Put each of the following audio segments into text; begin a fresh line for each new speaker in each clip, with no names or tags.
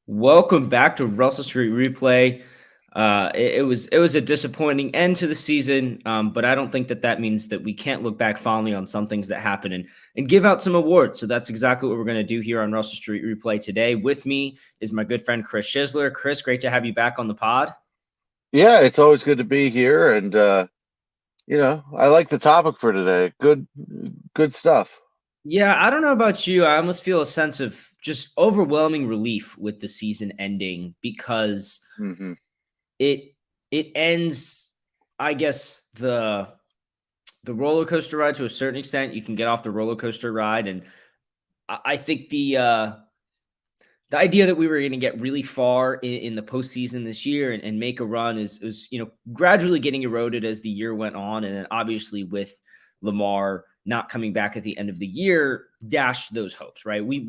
Welcome back to Russell Street Replay. It was a disappointing end to the season, but I don't think that means that we can't look back fondly on some things that happened and give out some awards. So that's exactly what we're going to do here on Russell Street Replay today. With me is my good friend Chris Schisler. Chris, great to have you back on the pod.
Yeah, it's always good to be here, and I like the topic for today. Good stuff.
Yeah, I don't know about you. I almost feel a sense of just overwhelming relief with the season ending because
Hmm.
it it ends, I guess, the roller coaster ride to a certain extent. You can get off the roller coaster ride, and I think the idea that we were going to get really far in the postseason this year and make a run is gradually getting eroded as the year went on, and then obviously with Lamar not coming back at the end of the year dashed those hopes. Right, we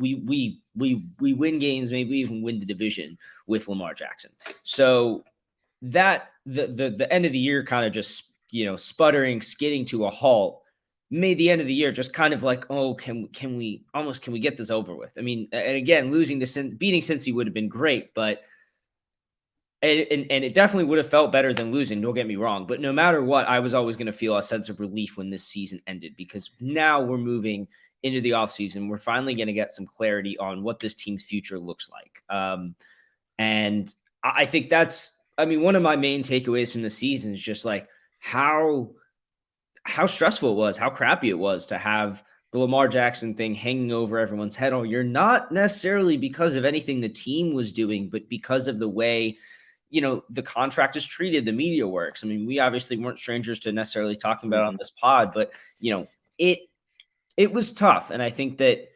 win games, maybe we even win the division with Lamar Jackson. So that the end of the year kind of just sputtering, skidding to a halt made the end of the year just kind of like, oh, can we get this over with? I mean, and again, beating Cincy would have been great, but and it definitely would have felt better than losing. Don't get me wrong, but no matter what, I was always going to feel a sense of relief when this season ended because now we're moving into the offseason. We're finally going to get some clarity on what this team's future looks like. And I think one of my main takeaways from the season is just like how stressful it was, how crappy it was to have the Lamar Jackson thing hanging over everyone's head all year, not necessarily because of anything the team was doing, but because of the way, the contract is treated, the media works. I mean, we obviously weren't strangers to necessarily talking about it on
Hmm.
this pod, but it it was tough. And I think that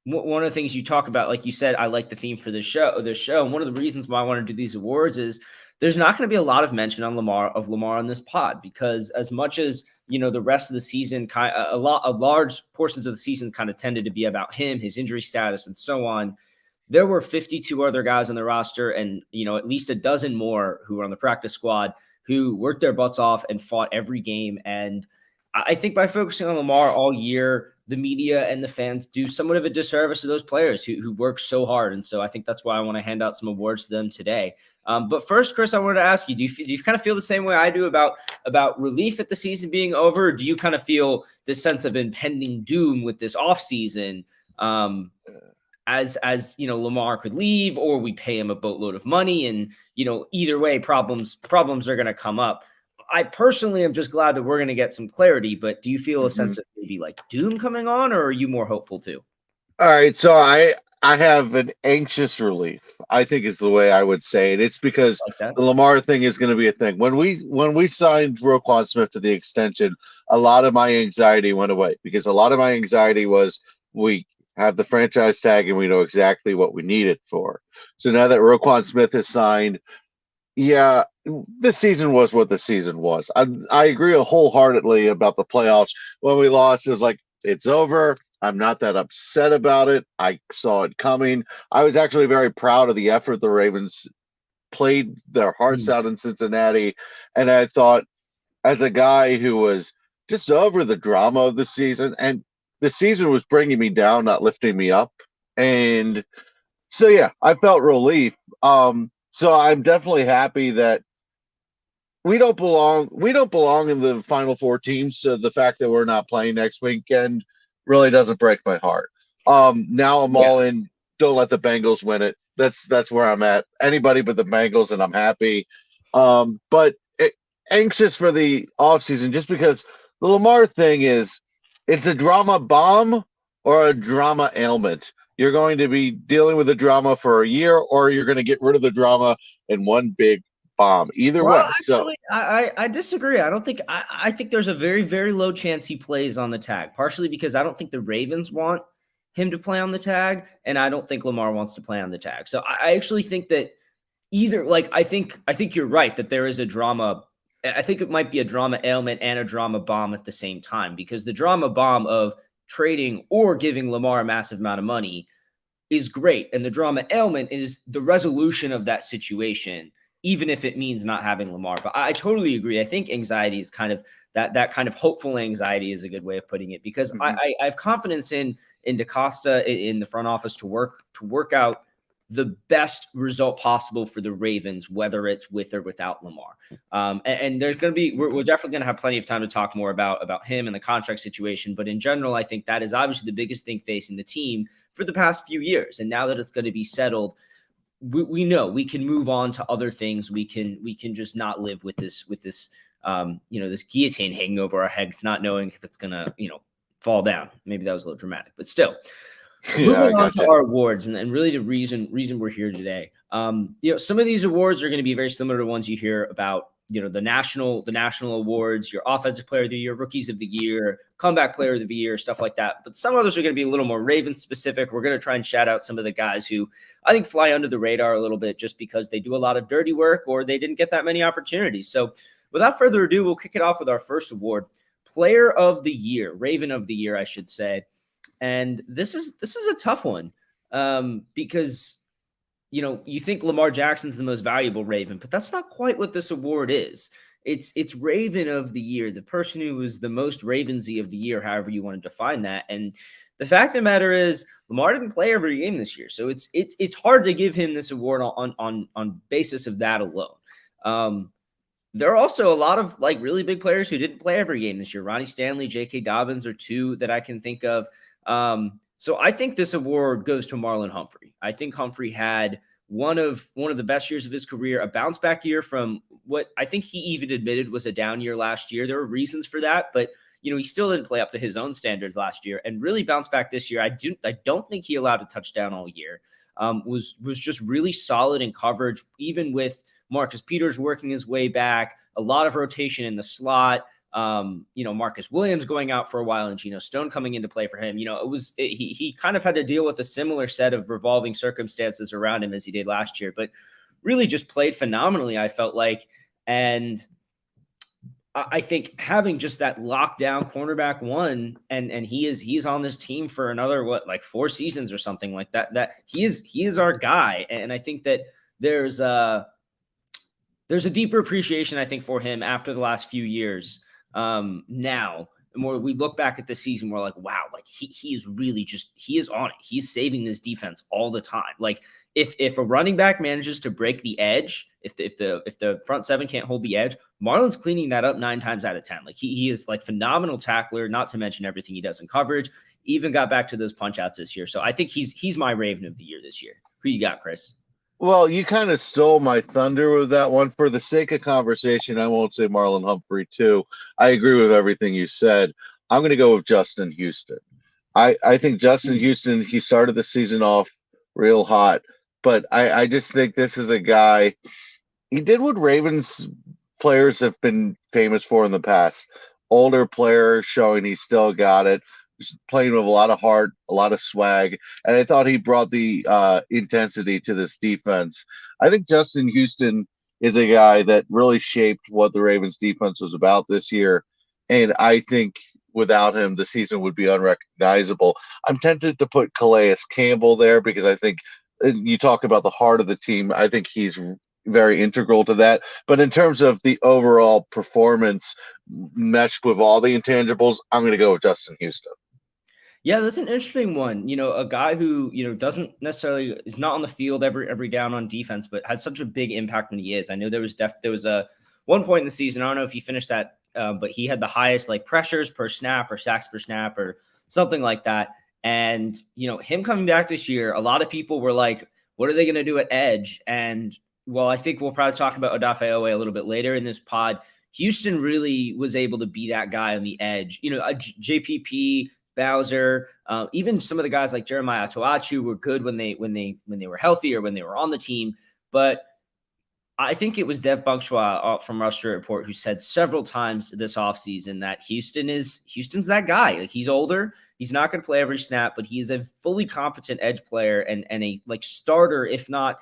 one of the things you talk about, like you said, I like the theme for this show. And one of the reasons why I want to do these awards is there's not going to be a lot of mention on Lamar on this pod, because as much as, the rest of the season, large portions of the season kind of tended to be about him, his injury status and so on. There were 52 other guys on the roster and, at least a dozen more who were on the practice squad who worked their butts off and fought every game. And I think by focusing on Lamar all year, the media and the fans do somewhat of a disservice to those players who work so hard. And so I think that's why I want to hand out some awards to them today. But first, Chris, I wanted to ask you, do you kind of feel the same way I do about relief at the season being over? Or do you kind of feel this sense of impending doom with this offseason? As Lamar could leave, or we pay him a boatload of money, and either way, problems are going to come up. I personally am just glad that we're going to get some clarity, but do you feel a
Hmm.
sense of maybe like doom coming on, or are you more hopeful too?
All right, so I have an anxious relief. I think is the way I would say it. It's because
Like that?
the Lamar thing is going to be a thing. When we signed Roquan Smith to the extension, a lot of my anxiety went away because a lot of my anxiety was we have the franchise tag and we know exactly what we need it for. So now that Roquan Smith is signed, yeah, the season was what the season was. I agree wholeheartedly about the playoffs. When we lost, it was like it's over. I'm not that upset about it. I saw it coming. I was actually very proud of the effort the Ravens played their hearts
Mm.
out in Cincinnati, and I thought, as a guy who was just over the drama of the season, and the season was bringing me down, not lifting me up, and so yeah, I felt relief. So I'm definitely happy that we don't belong. We don't belong in the final four teams. So the fact that we're not playing next weekend really doesn't break my heart. Now I'm
Yeah.
all in. Don't let the Bengals win it. That's where I'm at. Anybody but the Bengals, and I'm happy. But anxious for the offseason just because the Lamar thing is it's a drama bomb or a drama ailment. You're going to be dealing with the drama for a year, or you're going to get rid of the drama in one big bomb. Either
Well,
way. So
actually, I disagree. I don't think I think there's a very, very low chance he plays on the tag, partially because I don't think the Ravens want him to play on the tag, and I don't think Lamar wants to play on the tag. So I actually think that either, like, I think you're right that there is a drama. I think it might be a drama ailment and a drama bomb at the same time, because the drama bomb of trading or giving Lamar a massive amount of money is great. And the drama ailment is the resolution of that situation, even if it means not having Lamar. But I totally agree. I think anxiety is kind of that kind of hopeful anxiety is a good way of putting it, because
mhm.
I have confidence in DaCosta in the front office to work out the best result possible for the Ravens, whether it's with or without Lamar. And there's going to be, we're definitely going to have plenty of time to talk more about him and the contract situation. But in general, I think that is obviously the biggest thing facing the team for the past few years. And now that it's going to be settled, we know we can move on to other things. We can just not live with this this guillotine hanging over our heads, not knowing if it's going to, fall down. Maybe that was a little dramatic, but still.
Yeah, I
Moving on to
gotcha.
our awards and really the reason we're here today. Some of these awards are going to be very similar to ones you hear about, the national awards, your offensive player of the year, rookies of the year, comeback player of the year, stuff like that. But some others are going to be a little more Ravens specific. We're going to try and shout out some of the guys who I think fly under the radar a little bit just because they do a lot of dirty work or they didn't get that many opportunities. So without further ado, we'll kick it off with our first award, player of the year, Raven of the year, I should say. And this is a tough one because, you think Lamar Jackson's the most valuable Raven, but that's not quite what this award is. It's Raven of the year, the person who was the most Ravensy of the year, however you want to define that. And the fact of the matter is Lamar didn't play every game this year. So it's hard to give him this award on basis of that alone. There are also a lot of really big players who didn't play every game this year. Ronnie Stanley, J.K. Dobbins are two that I can think of. So I think this award goes to Marlon Humphrey. I think Humphrey had one of the best years of his career, a bounce back year from what I think he even admitted was a down year last year. There were reasons for that, but he still didn't play up to his own standards last year and really bounced back this year. I don't think he allowed a touchdown all year. Was just really solid in coverage, even with Marcus Peters working his way back, a lot of rotation in the slot. Marcus Williams going out for a while and Geno Stone coming into play for him. He kind of had to deal with a similar set of revolving circumstances around him as he did last year, but really just played phenomenally, I felt like. And I think having just that lockdown cornerback one, and he is on this team for another 4 seasons or something like that. That he is our guy, and I think that there's a deeper appreciation I think for him after the last few years. Now, and where we look back at the season, we're like, wow, he is really he is on it. He's saving this defense all the time. If a running back manages to break the edge, if the front seven can't hold the edge, Marlon's cleaning that up 9 times out of 10. He is phenomenal tackler, not to mention everything he does in coverage. Even got back to those punch outs this year. So I think he's my Raven of the year this year. Who you got, Chris?
Well, you kind of stole my thunder with that one. For the sake of conversation, I won't say Marlon Humphrey too. I agree with everything you said. I'm going to go with Justin Houston. I think Justin Houston, he started the season off real hot, but I just think this is a guy, he did what Ravens players have been famous for in the past. Older player showing he still got it, playing with a lot of heart, a lot of swag, and I thought he brought the intensity to this defense. I think Justin Houston is a guy that really shaped what the Ravens defense was about this year, and I think without him, the season would be unrecognizable. I'm tempted to put Calais Campbell there because I think you talk about the heart of the team. I think he's very integral to that. But in terms of the overall performance meshed with all the intangibles, I'm going to go with Justin Houston.
Yeah, that's an interesting one. A guy who, doesn't necessarily is not on the field every down on defense, but has such a big impact when he is. I know there was a one point in the season, I don't know if he finished that, but he had the highest pressures per snap or sacks per snap or something like that. And, him coming back this year, a lot of people were like, what are they going to do at edge? And I think we'll probably talk about Odafe Owe a little bit later in this pod. Houston really was able to be that guy on the edge. JPP, Bowser, even some of the guys like Jeremiah Toachu were good when they were healthy or when they were on the team. But I think it was Dev Bunkshwa from RSReplay Report who said several times this offseason that Houston's that guy. He's older. He's not going to play every snap, but he is a fully competent edge player and a starter, if not,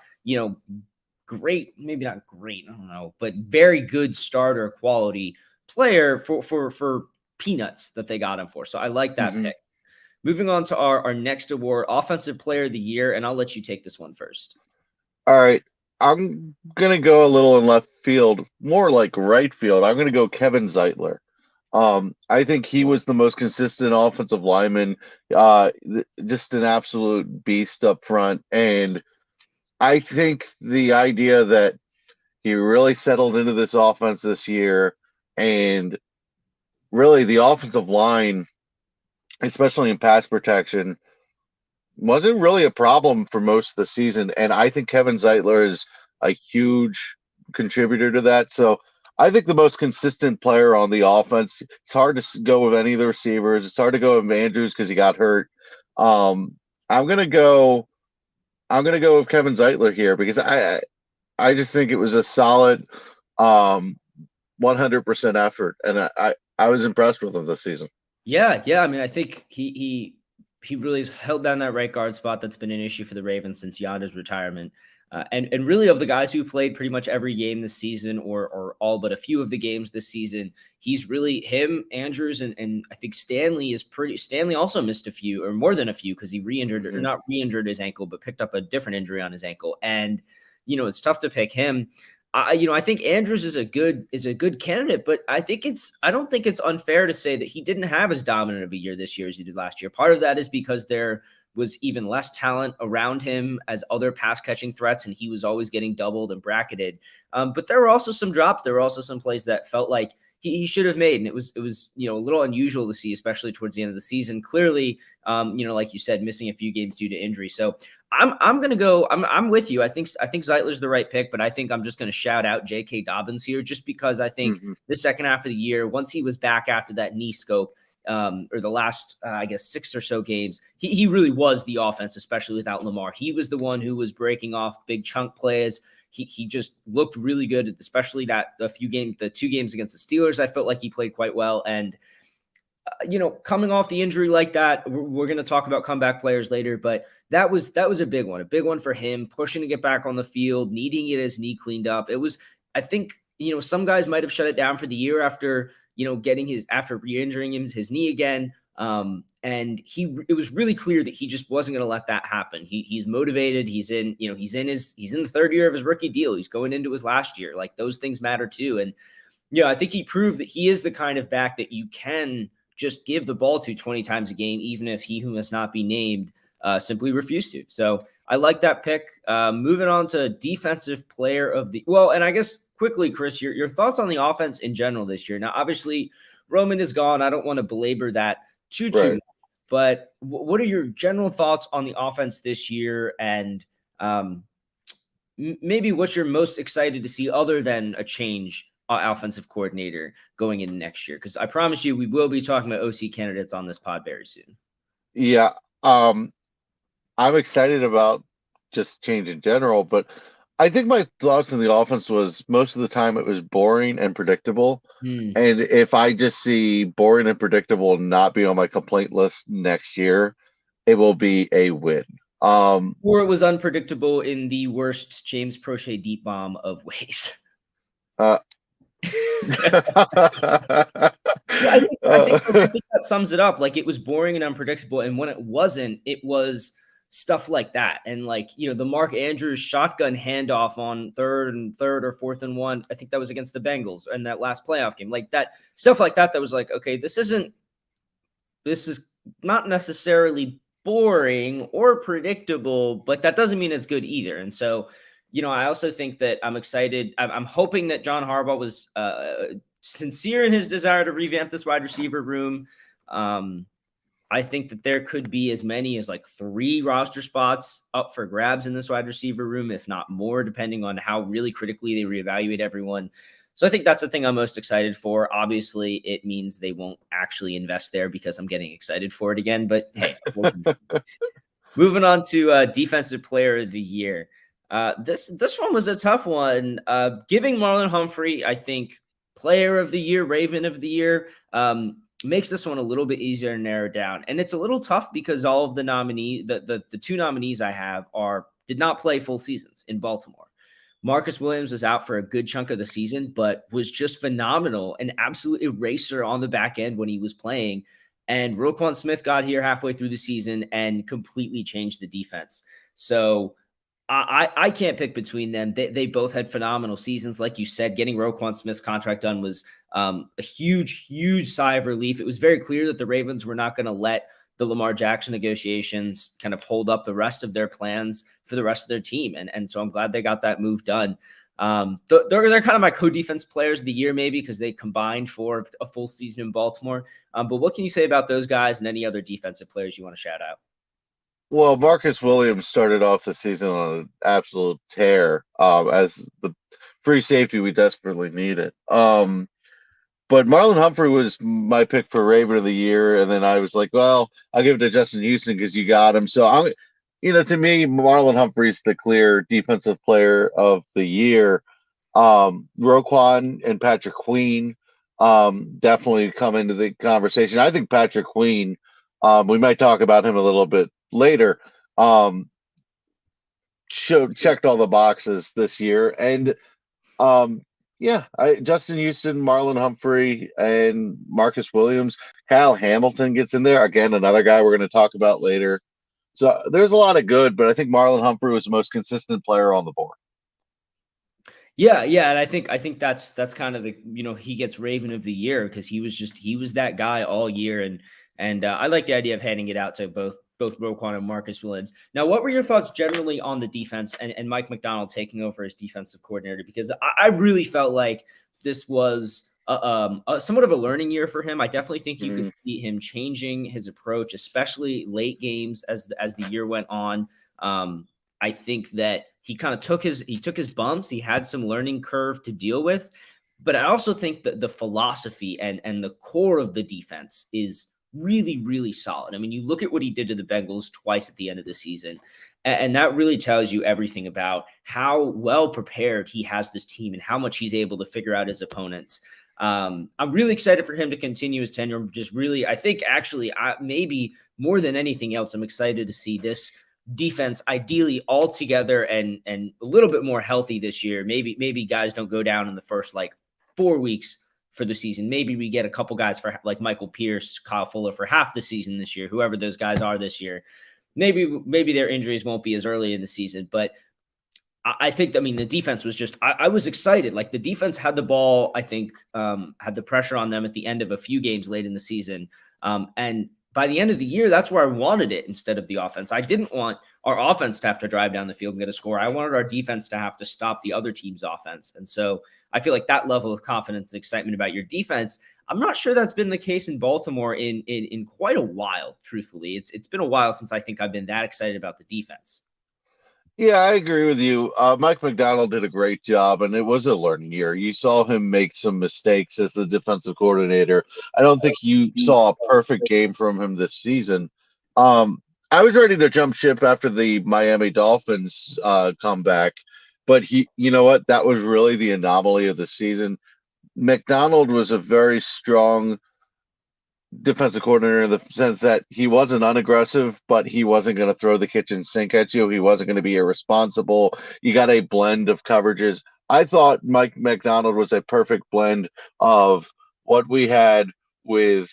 great, maybe not great, I don't know, but very good starter quality player for peanuts that they got him for. So I like that pick. Moving on to our next award, Offensive Player of the Year, and I'll let you take this one first.
All right. I'm going to go a little in left field, more like right field. I'm going to go Kevin Zeitler. I think he was the most consistent offensive lineman, just an absolute beast up front. And I think the idea that he really settled into this offense this year, and really the offensive line, especially in pass protection, wasn't really a problem for most of the season. And I think Kevin Zeitler is a huge contributor to that. So I think the most consistent player on the offense. It's hard to go with any of the receivers. It's hard to go with Andrews because he got hurt. Um, I'm gonna go. I'm gonna go with Kevin Zeitler here because I just think it was a solid 100% effort, and I was impressed with him this season.
Yeah. I mean, I think he really has held down that right guard spot that's been an issue for the Ravens since Yonder's retirement. And really of the guys who played pretty much every game this season or all but a few of the games this season, he's really him, Andrews, and I think Stanley also missed a few or more than a few because he re-injured or not re-injured his ankle, but picked up a different injury on his ankle. And, it's tough to pick him. I think Andrews is a good candidate, but I don't think it's unfair to say that he didn't have as dominant of a year this year as he did last year. Part of that is because there was even less talent around him as other pass catching threats, and he was always getting doubled and bracketed. But there were also some drops. There were also some plays that felt like he should have made, and it was a little unusual to see, especially towards the end of the season. Clearly, like you said, missing a few games due to injury. So I'm gonna go. I'm with you. I think Zeitler's the right pick, but I think I'm just gonna shout out J.K. Dobbins here, just because I think the second half of the year, once he was back after that knee scope, or the last, I guess, 6 or so games, he really was the offense, especially without Lamar. He was the one who was breaking off big chunk plays. He just looked really good, especially the 2 games against the Steelers. I felt like he played quite well. And, coming off the injury like that, we're going to talk about comeback players later, but that was a big one for him, pushing to get back on the field, needing to get his knee cleaned up. It was, I think, some guys might have shut it down for the year after, after re-injuring his knee again. And it was really clear that he just wasn't going to let that happen. He's motivated. He's in the third year of his rookie deal. He's going into his last year. Like, those things matter too. And, I think he proved that he is the kind of back that you can just give the ball to 20 times a game, even if he who must not be named simply refused to. So I like that pick. Moving on to defensive player of the, and I guess quickly, Chris, your thoughts on the offense in general this year. Now, obviously, Roman is gone. I don't want to belabor that too much, but what are your general thoughts on the offense this year? And maybe what you're most excited to see other than a change offensive coordinator going into next year? Because I promise you, we will be talking about OC candidates on this pod very soon.
Yeah. I'm excited about just change in general, but I think my thoughts on the offense was most of the time it was boring and predictable. And if I just see boring and predictable not be on my complaint list next year, it will be a win.
Or it was unpredictable in the worst James Prochet deep bomb of ways. I think that sums it up. Like, it was boring and unpredictable, and when it wasn't, it was stuff like that. And the Mark Andrews shotgun handoff on third or fourth and 1. I think that was against the Bengals in that last playoff game. Like that stuff like that. That was like, okay, this is not necessarily boring or predictable, but that doesn't mean it's good either. And so, I also think that I'm excited. I'm hoping that John Harbaugh was sincere in his desire to revamp this wide receiver room. I think that there could be as many as 3 roster spots up for grabs in this wide receiver room, if not more, depending on how really critically they reevaluate everyone. So I think that's the thing I'm most excited for. Obviously, it means they won't actually invest there because I'm getting excited for it again. But hey, moving on to defensive player of the year. This one was a tough one. Giving Marlon Humphrey, I think, player of the year, Raven of the year, makes this one a little bit easier to narrow down. And it's a little tough because all of the the 2 nominees I have did not play full seasons in Baltimore. Marcus Williams was out for a good chunk of the season, but was just phenomenal, an absolute eraser on the back end when he was playing. And Roquan Smith got here halfway through the season and completely changed the defense. So I can't pick between them. They both had phenomenal seasons. Like you said, getting Roquan Smith's contract done was a huge, huge sigh of relief. It was very clear that the Ravens were not going to let the Lamar Jackson negotiations kind of hold up the rest of their plans for the rest of their team. And so I'm glad they got that move done. They're kind of my co-defense players of the year, maybe because they combined for a full season in Baltimore. But what can you say about those guys and any other defensive players you want to shout out?
Well, Marcus Williams started off the season on an absolute tear as the free safety we desperately needed. But Marlon Humphrey was my pick for Raven of the Year, and then I was like, well, I'll give it to Justin Houston because you got him. So to me, Marlon Humphrey's the clear defensive player of the year. Roquan and Patrick Queen definitely come into the conversation. I think Patrick Queen, we might talk about him a little bit later. Checked all the boxes this year, and Justin Houston, Marlon Humphrey, and Marcus Williams. Kyle Hamilton gets in there again, another guy we're going to talk about later. So there's a lot of good, but I think Marlon Humphrey was the most consistent player on the board.
Yeah, and I think that's kind of the he gets Raven of the Year because he was that guy all year, and I like the idea of handing it out to both Roquan and Marcus Williams. Now, what were your thoughts generally on the defense and Mike Macdonald taking over as defensive coordinator? Because I really felt like this was somewhat of a learning year for him. I definitely think you could see him changing his approach, especially late games as the year went on. I think that he kind of took his bumps. He had some learning curve to deal with, but I also think that the philosophy and the core of the defense is really, really solid. I mean, you look at what he did to the Bengals twice at the end of the season, and that really tells you everything about how well prepared he has this team and how much he's able to figure out his opponents. I'm really excited for him to continue his tenure. Just really, I think actually, maybe more than anything else, I'm excited to see this defense ideally all together and a little bit more healthy this year. Maybe guys don't go down in the first 4 weeks for the season. Maybe we get a couple guys for like Michael Pierce, Kyle Fuller for half the season this year, whoever those guys are this year. Maybe their injuries won't be as early in the season, but I think, the defense was just, I was excited. Like the defense had the ball, I think, had the pressure on them at the end of a few games late in the season. And by the end of the year, that's where I wanted it instead of the offense. I didn't want our offense to have to drive down the field and get a score. I wanted our defense to have to stop the other team's offense. And so I feel like that level of confidence and excitement about your defense, I'm not sure that's been the case in Baltimore in quite a while, truthfully. It's been a while since I think I've been that excited about the defense.
Yeah, I agree with you. Mike Macdonald did a great job, and it was a learning year. You saw him make some mistakes as the defensive coordinator. I don't think you saw a perfect game from him this season. I was ready to jump ship after the Miami Dolphins comeback, but you know what? That was really the anomaly of the season. Macdonald was a very strong defensive coordinator in the sense that he wasn't unaggressive, but he wasn't going to throw the kitchen sink at you. He wasn't going to be irresponsible. You got a blend of coverages. I thought Mike Macdonald was a perfect blend of what we had with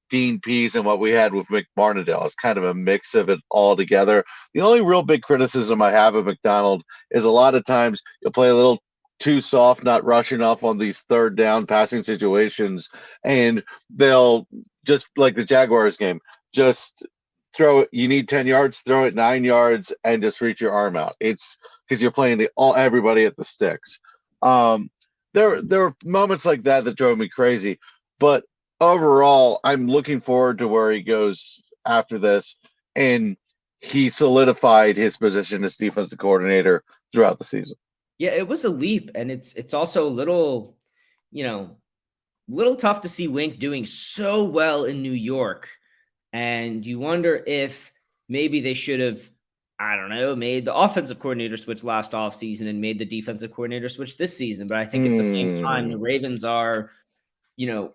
Dean Pease and what we had with Mick Barnadell. It's kind of a mix of it all together. The only real big criticism I have of Macdonald is a lot of times you'll play a little too soft, not rushing off on these third down passing situations, and they'll just like the Jaguars game, just throw it. You need 10 yards, throw it 9 yards, and just reach your arm out. It's because you're playing everybody at the sticks. There were moments like that that drove me crazy, but overall, I'm looking forward to where he goes after this, and he solidified his position as defensive coordinator throughout the season.
Yeah, it was a leap, and it's also a little tough to see Wink doing so well in New York. And you wonder if maybe they should have, I don't know, made the offensive coordinator switch last offseason and made the defensive coordinator switch this season. But I think at the same time, the Ravens are,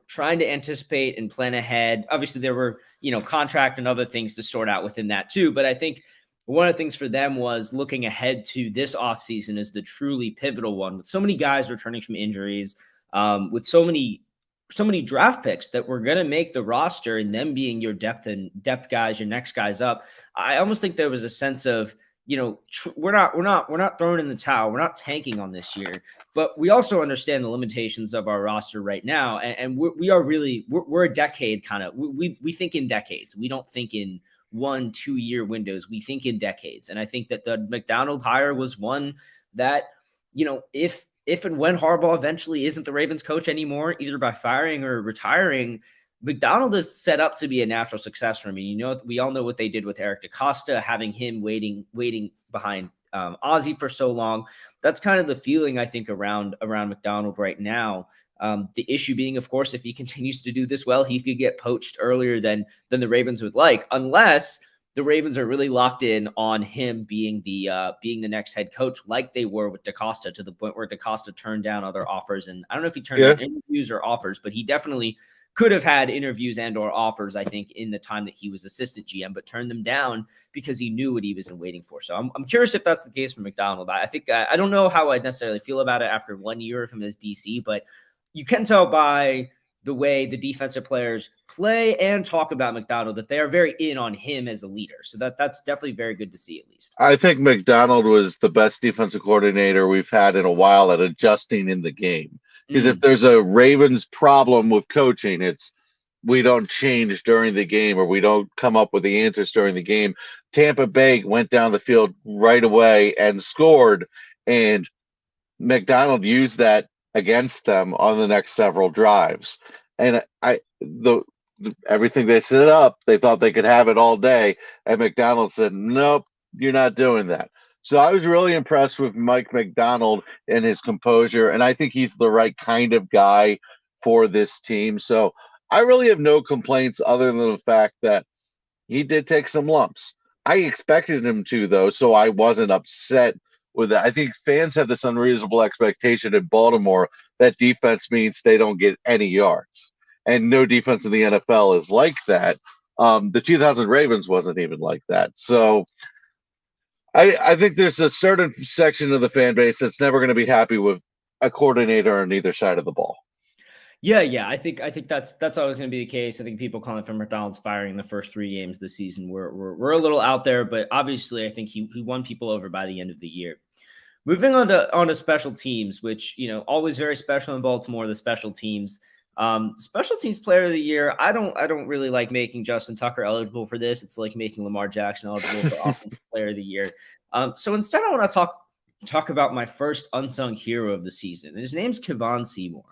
trying to anticipate and plan ahead. Obviously, there were, contract and other things to sort out within that too. But I think one of the things for them was looking ahead to this offseason as the truly pivotal one, with so many guys returning from injuries, with so many draft picks that were going to make the roster, and them being your depth guys, your next guys up. I almost think there was a sense of, we're not throwing in the towel. We're not tanking on this year, but we also understand the limitations of our roster right now, and we're a decade kind of. We think in decades. We don't think in 1-2 year windows. We think in decades, and I think that the McDonald hire was one that, if and when Harbaugh eventually isn't the Ravens coach anymore, either by firing or retiring, McDonald is set up to be a natural successor. I mean, we all know what they did with Eric DaCosta, having him waiting behind Ozzie for so long. That's kind of the feeling I think around McDonald right now. The issue being, of course, if he continues to do this well, he could get poached earlier than the Ravens would like, unless the Ravens are really locked in on him being the next head coach, like they were with DaCosta, to the point where DaCosta turned down other offers. And I don't know if he turned down interviews or offers, but he definitely could have had interviews and or offers, I think, in the time that he was assistant GM, but turned them down because he knew what he was waiting for. So I'm curious if that's the case for McDonald. I think I don't know how I necessarily feel about it after 1 year of him as DC, but you can tell by the way the defensive players play and talk about McDonald that they are very in on him as a leader. So that's definitely very good to see, at least.
I think McDonald was the best defensive coordinator we've had in a while at adjusting in the game. Because if there's a Ravens problem with coaching, it's we don't change during the game or we don't come up with the answers during the game. Tampa Bay went down the field right away and scored, and McDonald used that against them on the next several drives. And everything they set up, they thought they could have it all day, and McDonald said, "Nope, you're not doing that." So I was really impressed with Mike McDonald and his composure, and I think he's the right kind of guy for this team. So I really have no complaints other than the fact that he did take some lumps. I expected him to, though, so I wasn't upset with that. I think fans have this unreasonable expectation in Baltimore that defense means they don't get any yards. And no defense in the NFL is like that. The 2000 Ravens wasn't even like that. So I think there's a certain section of the fan base that's never going to be happy with a coordinator on either side of the ball.
Yeah. I think that's always going to be the case. I think people calling for McDonald's firing the first 3 games this season we're a little out there, but obviously I think he won people over by the end of the year. Moving on to special teams, which always very special in Baltimore. The special teams player of the year. I don't really like making Justin Tucker eligible for this. It's like making Lamar Jackson eligible for offensive player of the year. So instead, I want to talk about my first unsung hero of the season. And his name's Kevon Seymour.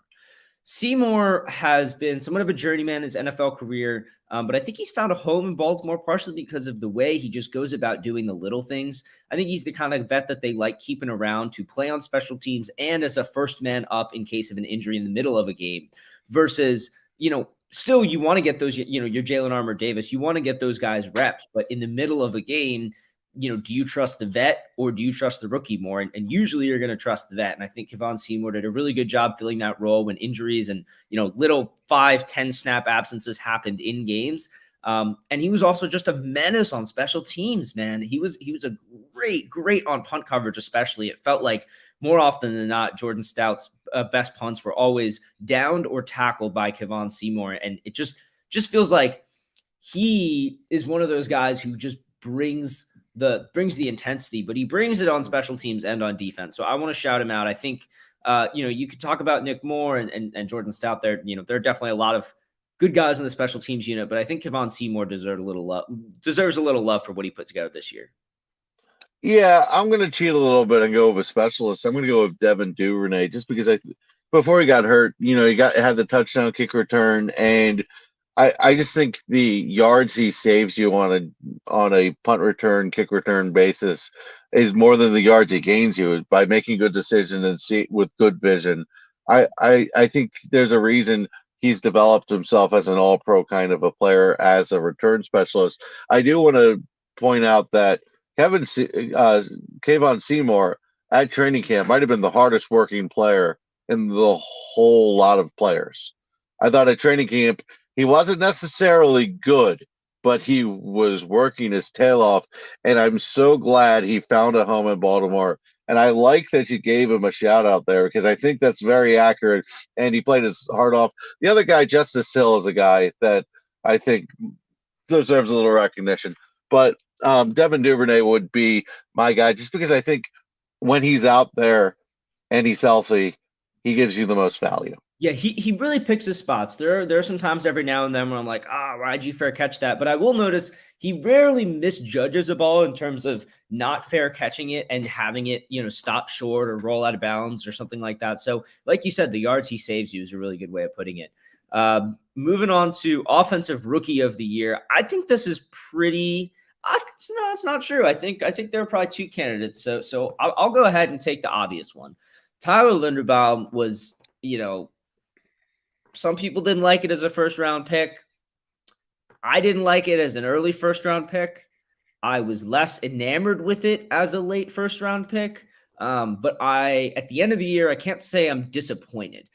Seymour has been somewhat of a journeyman in his NFL career, but I think he's found a home in Baltimore partially because of the way he just goes about doing the little things. I think he's the kind of vet that they like keeping around to play on special teams and as a first man up in case of an injury in the middle of a game versus, still you want to get those, your Jalen Armour Davis, you want to get those guys reps, but in the middle of a game, do you trust the vet or do you trust the rookie more? And usually you're going to trust the vet. And I think Kevon Seymour did a really good job filling that role when injuries and, little 5-10 snap absences happened in games. And he was also just a menace on special teams, man. He was a great on punt coverage, especially. It felt like more often than not, Jordan Stout's best punts were always downed or tackled by Kevon Seymour. And it just feels like he is one of those guys who just brings the intensity, but he brings it on special teams and on defense. So I want to shout him out. I think, you could talk about Nick Moore and Jordan Stout there. There are definitely a lot of good guys in the special teams unit, but I think Kevon Seymour deserves a little love for what he put together this year.
Yeah, I'm going to cheat a little bit and go with a specialist. I'm going to go with Devin Duvernay just because before he got hurt, he had the touchdown kick return, and I just think the yards he saves you on a punt return, kick return basis is more than the yards he gains you by making good decisions and with good vision. I think there's a reason he's developed himself as an all-pro kind of a player as a return specialist. I do want to point out that Kevon Seymour at training camp might have been the hardest working player in the whole lot of players. I thought at training camp, he wasn't necessarily good, but he was working his tail off, and I'm so glad he found a home in Baltimore. And I like that you gave him a shout out there because I think that's very accurate, and he played his heart off. The other guy, Justice Hill, is a guy that I think deserves a little recognition. But Devin Duvernay would be my guy, just because I think when he's out there and he's healthy, he gives you the most value.
Yeah, he really picks his spots. There are some times every now and then where I'm like, why'd you fair catch that? But I will notice he rarely misjudges a ball in terms of not fair catching it and having it, stop short or roll out of bounds or something like that. So, like you said, the yards he saves you is a really good way of putting it. Moving on to offensive rookie of the year, I think this is pretty. No, that's not true. I think there are probably two candidates. So I'll go ahead and take the obvious one. Tyler Linderbaum was, some people didn't like it as a first round pick. I didn't like it as an early first round pick. I was less enamored with it as a late first round pick. But at the end of the year, I can't say I'm disappointed.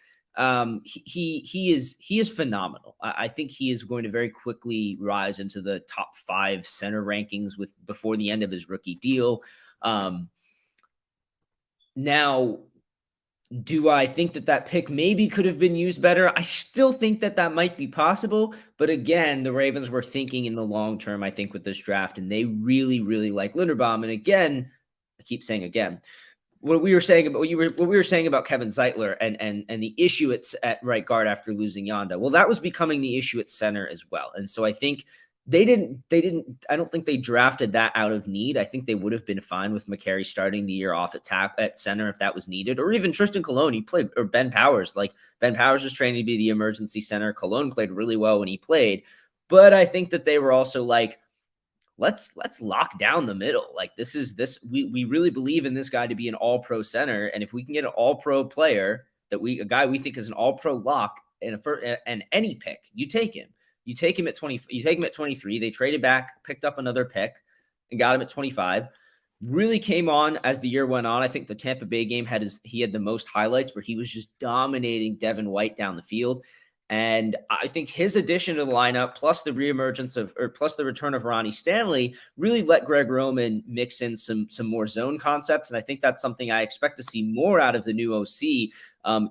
He is phenomenal. I think he is going to very quickly rise into the top 5 center rankings before the end of his rookie deal. Now, do I think that pick maybe could have been used better? I still think that might be possible. But again, the Ravens were thinking in the long term, I think, with this draft, and they really, really like Linderbaum. And again, I keep saying again, what we were saying about Kevin Zeitler and the issue at right guard after losing Yonda. Well, that was becoming the issue at center as well. And so I think I don't think they drafted that out of need. I think they would have been fine with McCary starting the year off at center if that was needed, or even Tristan Colon. He played, or Ben Powers. Like, Ben Powers was training to be the emergency center. Colon played really well when he played, but I think that they were also like, let's lock down the middle. Like, we really believe in this guy to be an all-pro center. And if we can get an all-pro player a guy we think is an all-pro lock and any pick, you take him. You take him at 20. You take him at 23. They traded back, picked up another pick, and got him at 25. Really came on as the year went on. I think the Tampa Bay game had the most highlights where he was just dominating Devin White down the field. And I think his addition to the lineup, plus the return of Ronnie Stanley, really let Greg Roman mix in some more zone concepts. And I think that's something I expect to see more out of the new OC.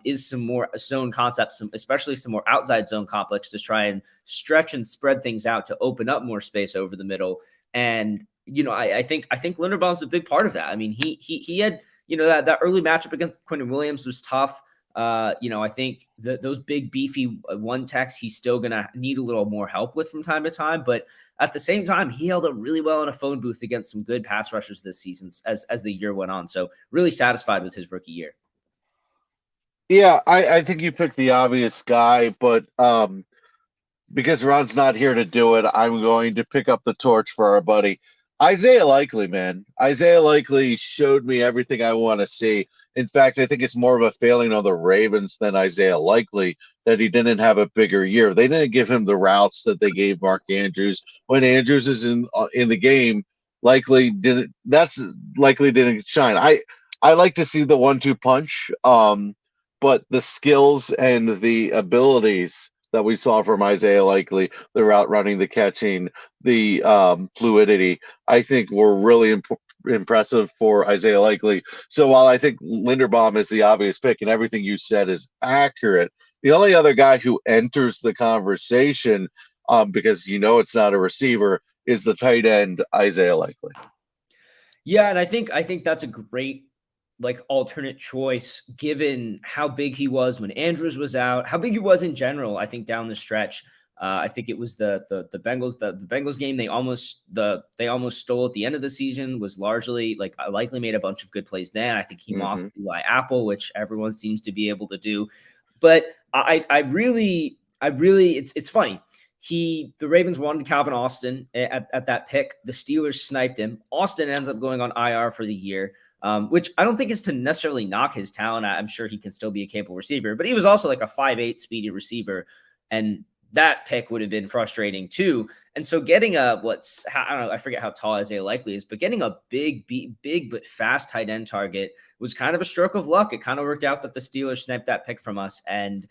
Is some more zone concepts, especially some more outside zone complex, to try and stretch and spread things out to open up more space over the middle. And I think Linderbaum's a big part of that. I mean, he had that early matchup against Quentin Williams was tough. I think those big beefy one techs he's still gonna need a little more help with from time to time. But at the same time, he held up really well in a phone booth against some good pass rushers this season as the year went on. So really satisfied with his rookie year.
Yeah, I think you picked the obvious guy, but because Ron's not here to do it, I'm going to pick up the torch for our buddy Isaiah Likely, man. Isaiah Likely showed me everything I want to see. In fact, I think it's more of a failing on the Ravens than Isaiah Likely that he didn't have a bigger year. They didn't give him the routes that they gave Mark Andrews. When Andrews is in the game, Likely didn't. That's Likely didn't shine. I like to see the 1-2 punch. But the skills and the abilities that we saw from Isaiah Likely, the route running, the catching, the fluidity, I think were really impressive for Isaiah Likely. So while I think Linderbaum is the obvious pick and everything you said is accurate, the only other guy who enters the conversation, because it's not a receiver, is the tight end Isaiah Likely.
Yeah, and I think that's a great alternate choice given how big he was when Andrews was out, how big he was in general. I think down the stretch, I think it was the Bengals the Bengals game they almost stole at the end of the season was largely Likely made a bunch of good plays then. I think he mossed Eli Apple, which everyone seems to be able to do. But I really it's funny. The Ravens wanted Calvin Austin at that pick. The Steelers sniped him. Austin ends up going on IR for the year. Which I don't think is to necessarily knock his talent. I'm sure he can still be a capable receiver, but he was also like a 5'8" speedy receiver. And that pick would have been frustrating too. And so getting I don't know, I forget how tall Isaiah Likely is, but getting a big but fast tight end target was kind of a stroke of luck. It kind of worked out that the Steelers sniped that pick from us. And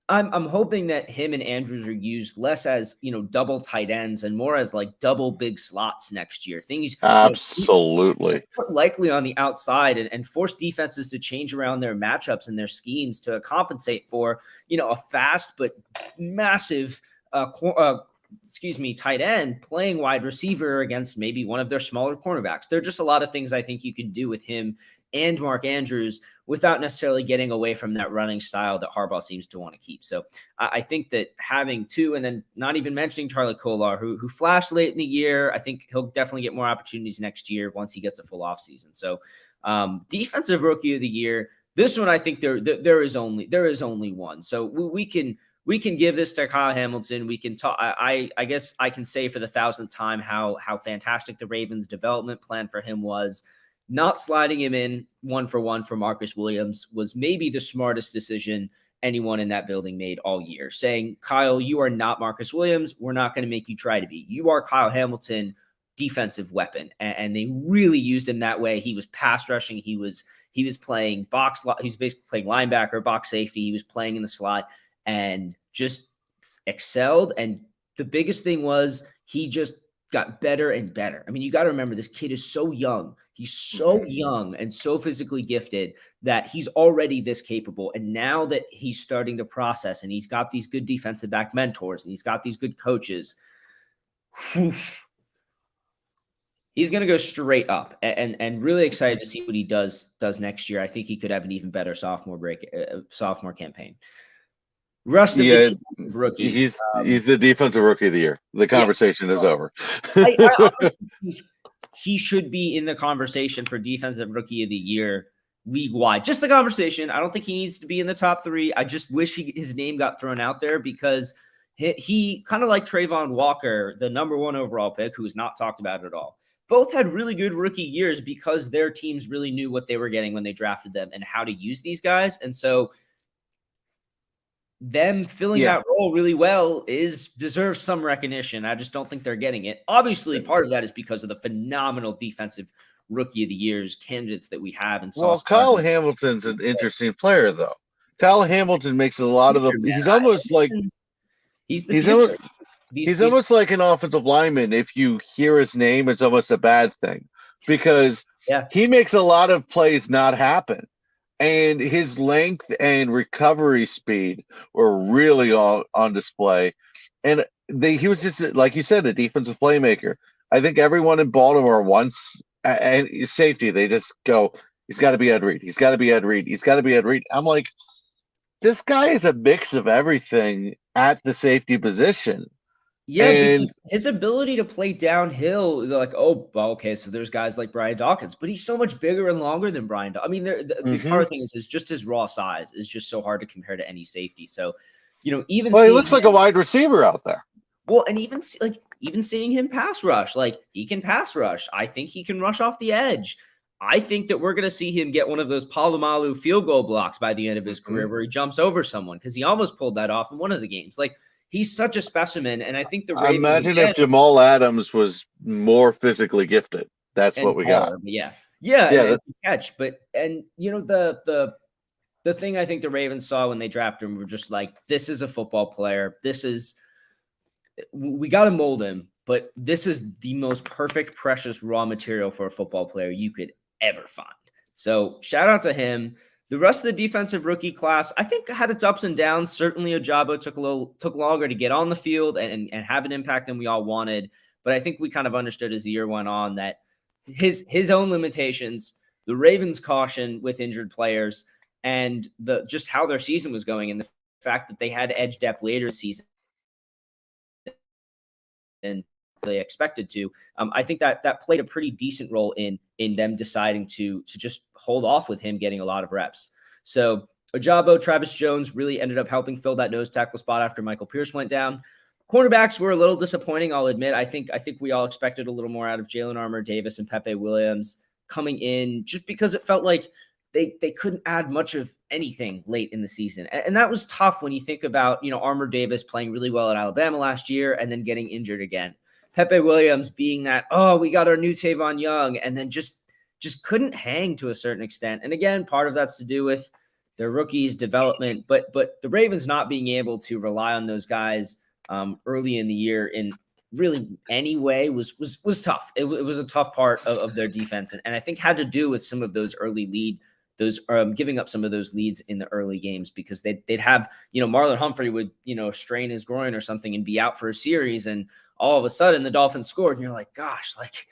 I'm hoping that him and Andrews are used less as, double tight ends and more as double big slots next year. Things
absolutely
Likely on the outside and force defenses to change around their matchups and their schemes to compensate for, a fast but massive tight end playing wide receiver against maybe one of their smaller cornerbacks. There are just a lot of things I think you could do with him and Mark Andrews without necessarily getting away from that running style that Harbaugh seems to want to keep. So I think that having two, and then not even mentioning Charlie Kolar, who flashed late in the year, I think he'll definitely get more opportunities next year once he gets a full offseason. So defensive rookie of the year, this one, I think there is only one. So we can give this to Kyle Hamilton. We can talk. I guess I can say for the 1,000th time how fantastic the Ravens' development plan for him was. Not sliding him in 1-for-1 for Marcus Williams was maybe the smartest decision anyone in that building made all year. Saying, Kyle, you are not Marcus Williams. We're not going to make you try to be. You are Kyle Hamilton, defensive weapon, and they really used him that way. He was pass rushing. He was playing box. He was basically playing linebacker, box safety. He was playing in the slot and just excelled. And the biggest thing was he just got better and better. I mean, you got to remember, this kid is so young. He's so young and so physically gifted that he's already this capable. And now that he's starting to process and he's got these good defensive back mentors and he's got these good coaches, he's going to go straight up, and really excited to see what he does next year. I think he could have an even better sophomore campaign. Rest of the rookies.
He's the defensive rookie of the year. The conversation is over.
I honestly think he should be in the conversation for defensive rookie of the year league-wide. Just the conversation. I don't think he needs to be in the top 3. I just wish his name got thrown out there because he kind of like Trayvon Walker, the number 1 overall pick, who is not talked about at all. Both had really good rookie years because their teams really knew what they were getting when they drafted them and how to use these guys. And so them filling that role really well deserves some recognition. I just don't think they're getting it. Obviously, part of that is because of the phenomenal defensive rookie of the years candidates that we have. And
Kyle Hamilton's an interesting player, though. Kyle Hamilton makes a lot of the. He's almost like
he's the future.
He's almost like an offensive lineman. If you hear his name, it's almost a bad thing because he makes a lot of plays not happen. And his length and recovery speed were really all on display. And he was just, like you said, a defensive playmaker. I think everyone in Baltimore wants and safety. They just go, he's got to be Ed Reed. He's got to be Ed Reed. He's got to be Ed Reed. I'm like, this guy is a mix of everything at the safety position.
Yeah, because his ability to play downhill, they're like, oh, well, okay, so there's guys like Brian Dawkins, but he's so much bigger and longer than Brian Dawkins. I mean, the hard thing is just his raw size is just so hard to compare to any safety. So, he looks
like a wide receiver out there.
Well, and even seeing him pass rush, like he can pass rush. I think he can rush off the edge. I think that we're going to see him get one of those Palomalu field goal blocks by the end of his career where he jumps over someone because he almost pulled that off in one of the games. Like, he's such a specimen, and I think the Ravens.
Imagine if Jamal Adams was more physically gifted. That's what we got.
Yeah. That's a catch. But the thing I think the Ravens saw when they drafted him were just like, this is a football player. We got to mold him, but this is the most perfect, precious raw material for a football player you could ever find. So shout out to him. The rest of the defensive rookie class, I think, had its ups and downs. Certainly, Ojabo took longer to get on the field and have an impact than we all wanted. But I think we kind of understood as the year went on that his own limitations, the Ravens' caution with injured players, and just how their season was going, and the fact that they had edge depth later this season than they expected to. I think that played a pretty decent role in them deciding to just hold off with him getting a lot of reps. So Ojabo, Travis Jones really ended up helping fill that nose tackle spot after Michael Pierce went down. Cornerbacks were a little disappointing, I'll admit. I think we all expected a little more out of Jalen Armour-Davis and Pepe Williams coming in just because it felt like they couldn't add much of anything late in the season. And that was tough when you think about, Armour-Davis playing really well at Alabama last year and then getting injured again. Pepe Williams being that, we got our new Tavon Young, and then just couldn't hang to a certain extent. And again, part of that's to do with their rookies' development, but the Ravens not being able to rely on those guys early in the year in really any way was tough. It was a tough part of their defense, and I think had to do with some of those early those giving up some of those leads in the early games, because they'd have, Marlon Humphrey would, strain his groin or something and be out for a series. And all of a sudden the Dolphins scored and you're like, gosh, like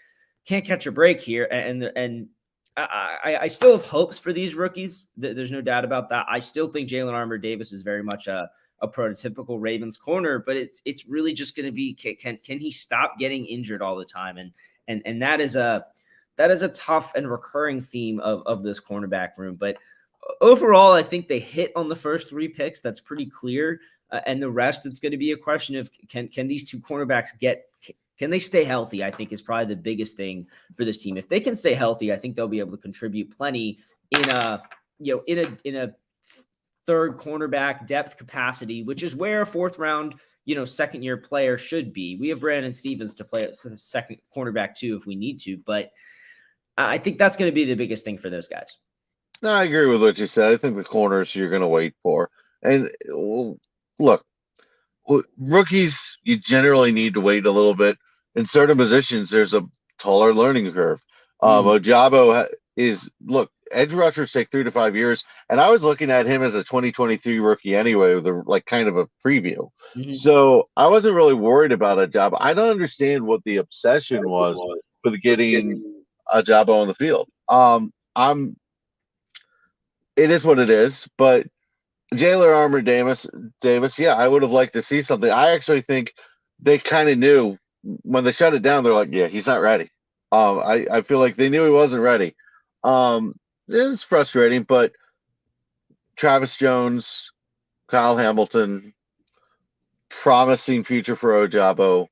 can't catch a break here. And I still have hopes for these rookies. There's no doubt about that. I still think Jalen Armour-Davis is very much a prototypical Ravens corner, but it's really just going to be, can he stop getting injured all the time? And that is a tough and recurring theme of this cornerback room. But overall, I think they hit on the first 3 picks. That's pretty clear. And the rest, it's going to be a question of can these 2 cornerbacks can they stay healthy? I think is probably the biggest thing for this team. If they can stay healthy, I think they'll be able to contribute plenty in a third cornerback depth capacity, which is where a 4th round, second year player should be. We have Brandon Stevens to play as the second cornerback too, if we need to, but I think that's going to be the biggest thing for those guys.
No, I agree with what you said. I think the corners you're going to wait for. And look, rookies, you generally need to wait a little bit. In certain positions, there's a taller learning curve. Ojabo edge rushers take 3 to 5 years, and I was looking at him as a 2023 rookie anyway, with kind of a preview. So I wasn't really worried about Ojabo. I don't understand what the obsession was with getting Ojabo on the field. It is what it is, but Jalen Armour-Davis, yeah, I would have liked to see something. I actually think they kind of knew when they shut it down. They're like, yeah, he's not ready. I feel like they knew he wasn't ready. It is frustrating, but Travis Jones, Kyle Hamilton, promising future for Ojabo.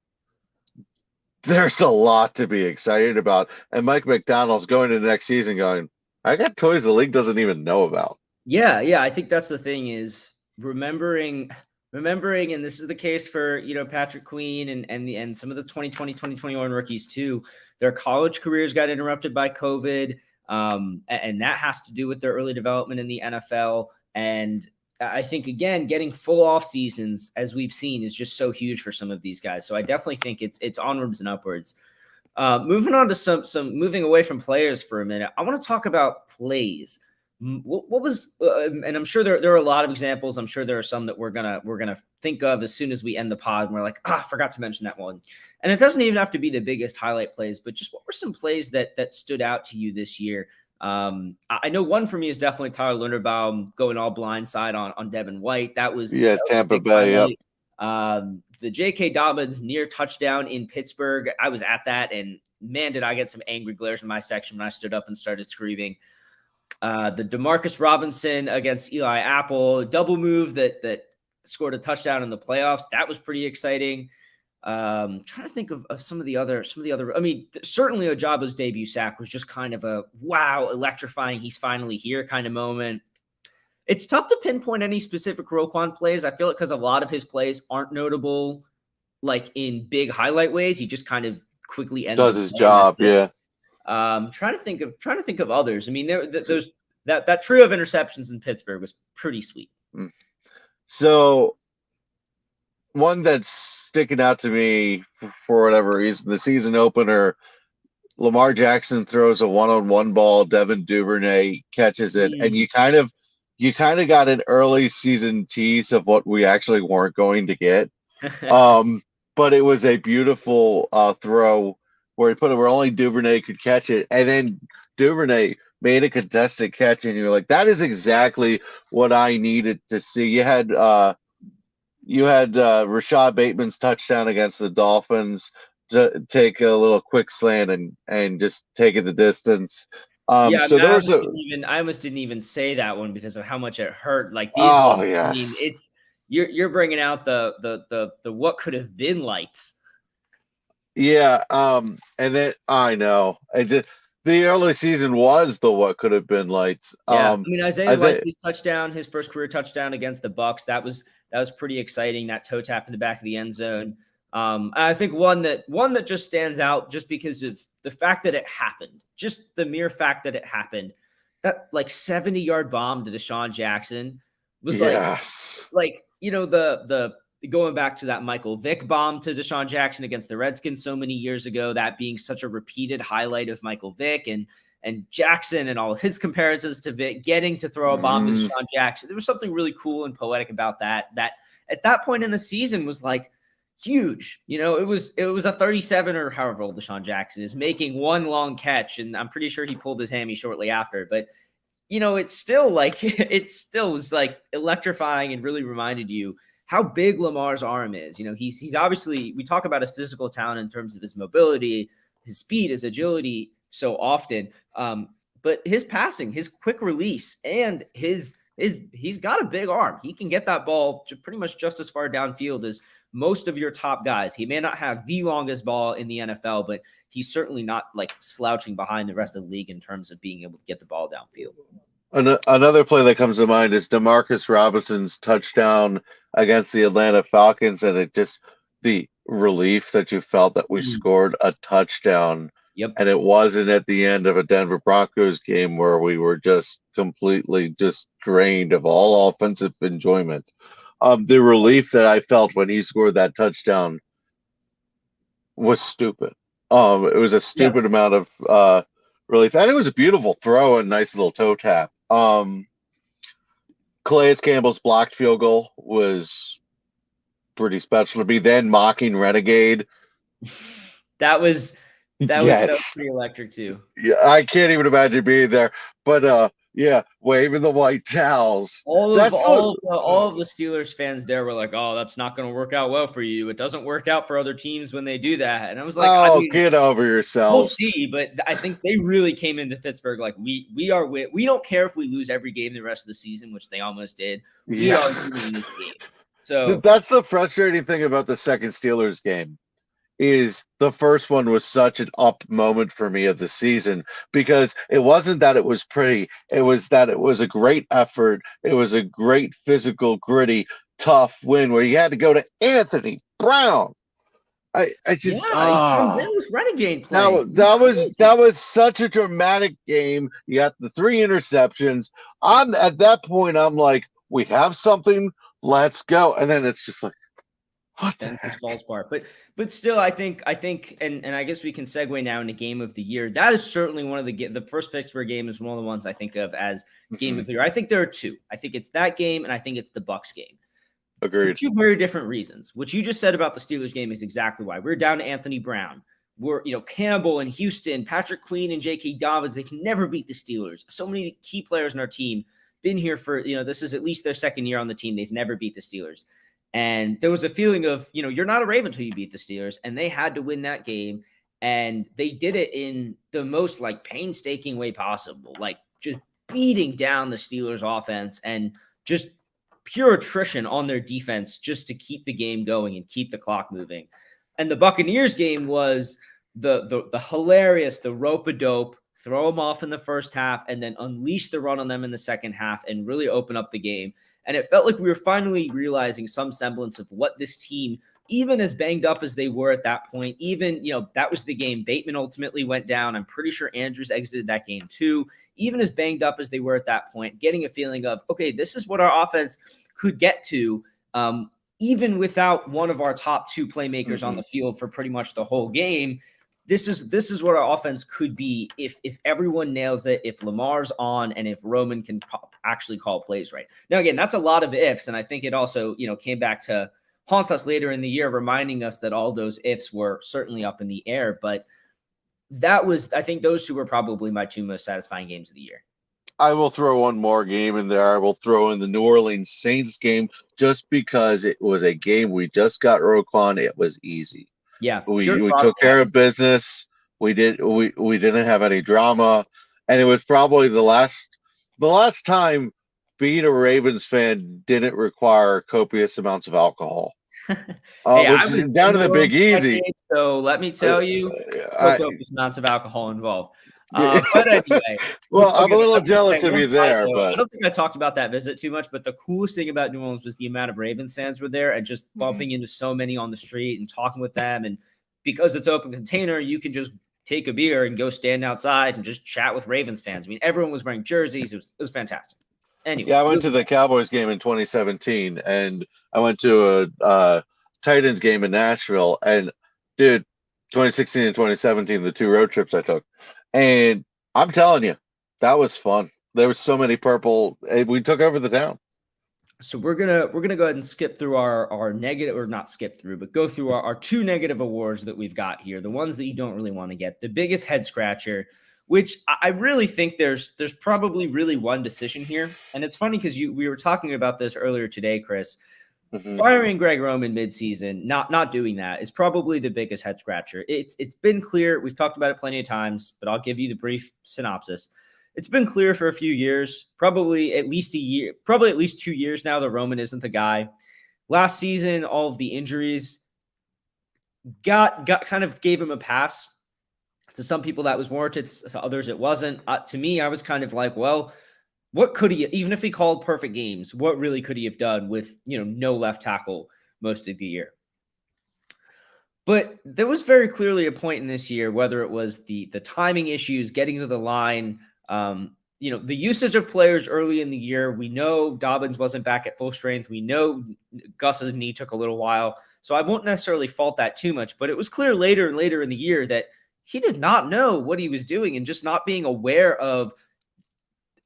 There's a lot to be excited about. And Mike McDonald's going to the next season going, I got toys the league doesn't even know about.
Yeah. I think that's the thing, is remembering, and this is the case for, Patrick Queen and some of the 2020, 2021 rookies too. Their college careers got interrupted by COVID. And that has to do with their early development in the NFL. And I think, again, getting full off seasons, as we've seen, is just so huge for some of these guys. So I definitely think it's onwards and upwards. Moving on to some moving away from players for a minute, I want to talk about plays. What was, and I'm sure there are a lot of examples. I'm sure there are some that we're gonna think of as soon as we end the pod, and we're like, I forgot to mention that one. And it doesn't even have to be the biggest highlight plays, but just what were some plays that stood out to you this year? I know one for me is definitely Tyler Linderbaum going all blindside on Devin White. That was
Tampa Bay. Yep.
The J.K. Dobbins near touchdown in Pittsburgh. I was at that, and man, did I get some angry glares in my section when I stood up and started screaming. The Demarcus Robinson against Eli Apple double move that scored a touchdown in the playoffs. That was pretty exciting. Trying to think of some of the other. I mean, certainly Ojabo's debut sack was just kind of a wow, electrifying. He's finally here kind of moment. It's tough to pinpoint any specific Roquan plays. I feel like because a lot of his plays aren't notable, like in big highlight ways. He just kind of quickly does
his job. Yeah.
Trying to think of others. I mean, there's that trio of interceptions in Pittsburgh was pretty sweet.
So one that's sticking out to me for whatever reason, the season opener, Lamar Jackson throws a one-on-one ball, Devin Duvernay catches it, and you kind of got an early season tease of what we actually weren't going to get. But it was a beautiful throw where he put it where only Duvernay could catch it, and then Duvernay made a contested catch, and you're like, that is exactly what I needed to see. You had Rashad Bateman's touchdown against the Dolphins to take a little quick slant and just take it the distance.
I almost didn't even say that one because of how much it hurt. Like these ones, yes. I mean, it's you're bringing out the what could have been lights.
Yeah, and then I know the early season was the what could have been lights.
Yeah, I mean Isaiah Likely's touchdown, his first career touchdown against the Bucs, that was pretty exciting. That toe tap in the back of the end zone. I think one that just stands out just because of the fact that it happened, just the mere fact that it happened. That like 70-yard bomb to Deshaun Jackson was like the going back to that Michael Vick bomb to Deshaun Jackson against the Redskins so many years ago, that being such a repeated highlight of Michael Vick. And and Jackson and all of his comparisons to Vic, getting to throw a bomb to Deshaun Jackson. There was something really cool and poetic about that. That at that point in the season was like huge. You know, it was a 37 or however old Deshaun Jackson is making one long catch, and I'm pretty sure he pulled his hammy shortly after. But you know, it's still like it still was like electrifying and really reminded you how big Lamar's arm is. You know, he's obviously, we talk about his physical talent in terms of his mobility, his speed, his agility so often. But his passing, his quick release, and he's got a big arm. He can get that ball to pretty much just as far downfield as most of your top guys. He may not have the longest ball in the NFL, but he's certainly not like slouching behind the rest of the league in terms of being able to get the ball downfield.
Another play that comes to mind is Demarcus Robinson's touchdown against the Atlanta Falcons, and it just the relief that you felt that we scored a touchdown.
Yep.
And it wasn't at the end of a Denver Broncos game where we were just completely just drained of all offensive enjoyment. The relief that I felt when he scored that touchdown was stupid. It was a stupid amount of relief, and it was a beautiful throw and nice little toe tap. Calais Campbell's blocked field goal was pretty special to me. Then mocking Renegade.
That was pretty electric too.
Yeah, I can't even imagine being there. But yeah, waving the white towels.
All of the Steelers fans there were like, "Oh, that's not going to work out well for you. It doesn't work out for other teams when they do that." And I was like,
"Oh,
I mean,
get over yourself."
We'll see, but I think they really came into Pittsburgh like we don't care if we lose every game the rest of the season, which they almost did. We are winning this game. So
that's the frustrating thing about the second Steelers game. Is the first one was such an up moment for me of the season because it wasn't that it was pretty. It was that it was a great effort. It was a great physical, gritty, tough win where you had to go to Anthony Brown. I just
he comes in with Renegade play.
Now that was such a dramatic game. You got the 3 interceptions. I'm at that point. I'm like, we have something. Let's go. And then it's just like, what the heck?
Falls apart. But still, I think, and I guess we can segue now into game of the year. That is certainly one of the first Pittsburgh game is one of the ones I think of as game of the year. I think there are 2. I think it's that game, and I think it's the Bucs game.
Agreed.
For 2 very different reasons. What you just said about the Steelers game is exactly why. We're down to Anthony Brown. We're, Campbell and Houston, Patrick Queen and J.K. Dobbins. They can never beat the Steelers. So many key players in our team been here for, this is at least their second year on the team. They've never beat the Steelers. And there was a feeling of, you're not a Raven until you beat the Steelers. And they had to win that game. And they did it in the most painstaking way possible. Just beating down the Steelers offense and just pure attrition on their defense just to keep the game going and keep the clock moving. And the Buccaneers game was the hilarious, the rope-a-dope, throw them off in the first half and then unleash the run on them in the second half and really open up the game. And it felt like we were finally realizing some semblance of what this team, even as banged up as they were at that point, even, that was the game. Bateman ultimately went down. I'm pretty sure Andrews exited that game too. Even as banged up as they were at that point, getting a feeling of, okay, this is what our offense could get to, even without one of our top 2 playmakers on the field for pretty much the whole game. This is what our offense could be if everyone nails it, if Lamar's on, and if Roman can actually call plays right. Now, again, that's a lot of ifs, and I think it also, came back to haunt us later in the year, reminding us that all those ifs were certainly up in the air. But I think those 2 were probably my 2 most satisfying games of the year.
I will throw one more game in there. I will throw in the New Orleans Saints game just because it was a game we just got Roquan. It was easy.
Yeah,
we took care of business. We didn't have any drama, and it was probably the last time being a Ravens fan didn't require copious amounts of alcohol.
I was
down to the Big Easy.
So let me tell you, copious amounts of alcohol involved. But anyway,
well, I'm a little jealous of you there, but
I don't think I talked about that visit too much. But the coolest thing about New Orleans was the amount of Ravens fans were there and just bumping into so many on the street and talking with them. And because it's open container, you can just take a beer and go stand outside and just chat with Ravens fans. I mean, everyone was wearing jerseys. It was fantastic. Anyway,
I went to the Cowboys game in 2017, and I went to a Titans game in Nashville. And dude, 2016 and 2017, the 2 road trips I took. And I'm telling you, that was fun. There was so many purple. We took over the town.
So we're gonna go ahead and skip through our negative, or not skip through, but go through our two negative awards that we've got here. The ones that you don't really want to get. The biggest head scratcher, which I really think there's probably really one decision here. And it's funny because we were talking about this earlier today, Chris.
Mm-hmm.
Firing Greg Roman midseason, not doing that, is probably the biggest head scratcher. It's been clear. We've talked about it plenty of times, but I'll give you the brief synopsis. It's been clear for a few years, probably at least a year, probably at least 2 years now, that Roman isn't the guy. Last season, all of the injuries got kind of gave him a pass. To some people, that was warranted. To others, it wasn't. To me, I was kind of like, well, what could he, even if he called perfect games, what really could he have done with, no left tackle most of the year? But there was very clearly a point in this year, whether it was the timing issues, getting to the line, the usage of players early in the year. We know Dobbins wasn't back at full strength. We know Gus's knee took a little while. So I won't necessarily fault that too much, but it was clear later and later in the year that he did not know what he was doing, and just not being aware of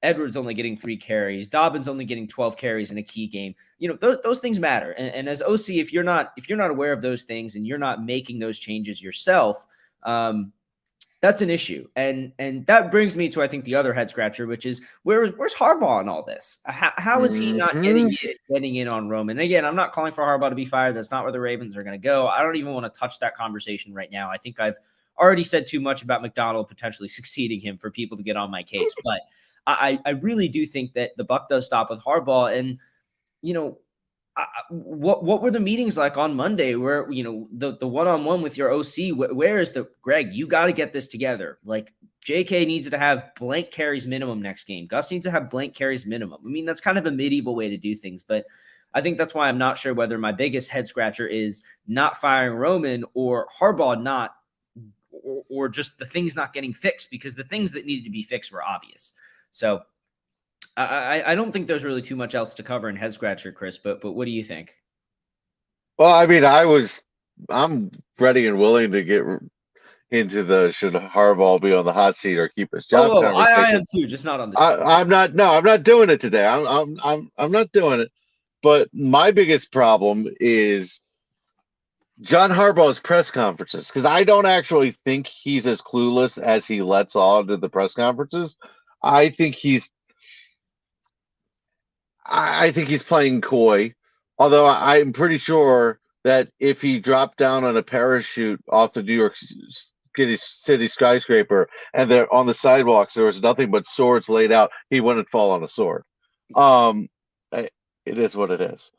Edwards only getting 3 carries, Dobbins only getting 12 carries in a key game. Those things matter. And as OC, if you're not aware of those things and you're not making those changes yourself, that's an issue. And that brings me to, I think, the other head scratcher, which is where's Harbaugh in all this? How is he not getting in on Roman? And again, I'm not calling for Harbaugh to be fired. That's not where the Ravens are going to go. I don't even want to touch that conversation right now. I think I've already said too much about McDonald potentially succeeding him for people to get on my case. But I really do think that the buck does stop with Harbaugh. And, what were the meetings like on Monday where, the one-on-one with your OC, where is the Greg, you got to get this together. Like, JK needs to have blank carries minimum next game. Gus needs to have blank carries minimum. I mean, that's kind of a medieval way to do things, but I think that's why I'm not sure whether my biggest head scratcher is not firing Roman or Harbaugh not, or just the things not getting fixed, because the things that needed to be fixed were obvious. So I don't think there's really too much else to cover in head scratcher, Chris, but what do you think?
Well, I mean, I'm ready and willing to get into the should Harbaugh be on the hot seat or keep his job
I am
conversation.
too, just not on this.
I'm not. No, I'm not doing it today. I'm not doing it. But my biggest problem is John Harbaugh's press conferences, because I don't actually think he's as clueless as he lets on to the press conferences. I think he's playing coy, although I'm pretty sure that if he dropped down on a parachute off the New York City skyscraper and there on the sidewalks there was nothing but swords laid out, he wouldn't fall on a sword. It is what it is.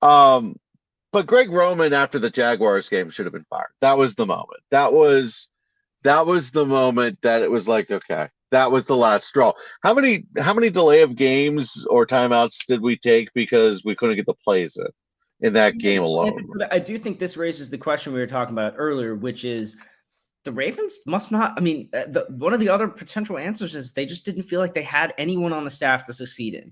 But Greg Roman after the Jaguars game should have been fired. That was the moment. That was the moment that it was like, okay, that was the last straw. How many delay of games or timeouts did we take because we couldn't get the plays in that game alone?
I do think this raises the question we were talking about earlier, which is the Ravens must not. I mean, one of the other potential answers is they just didn't feel like they had anyone on the staff to succeed in.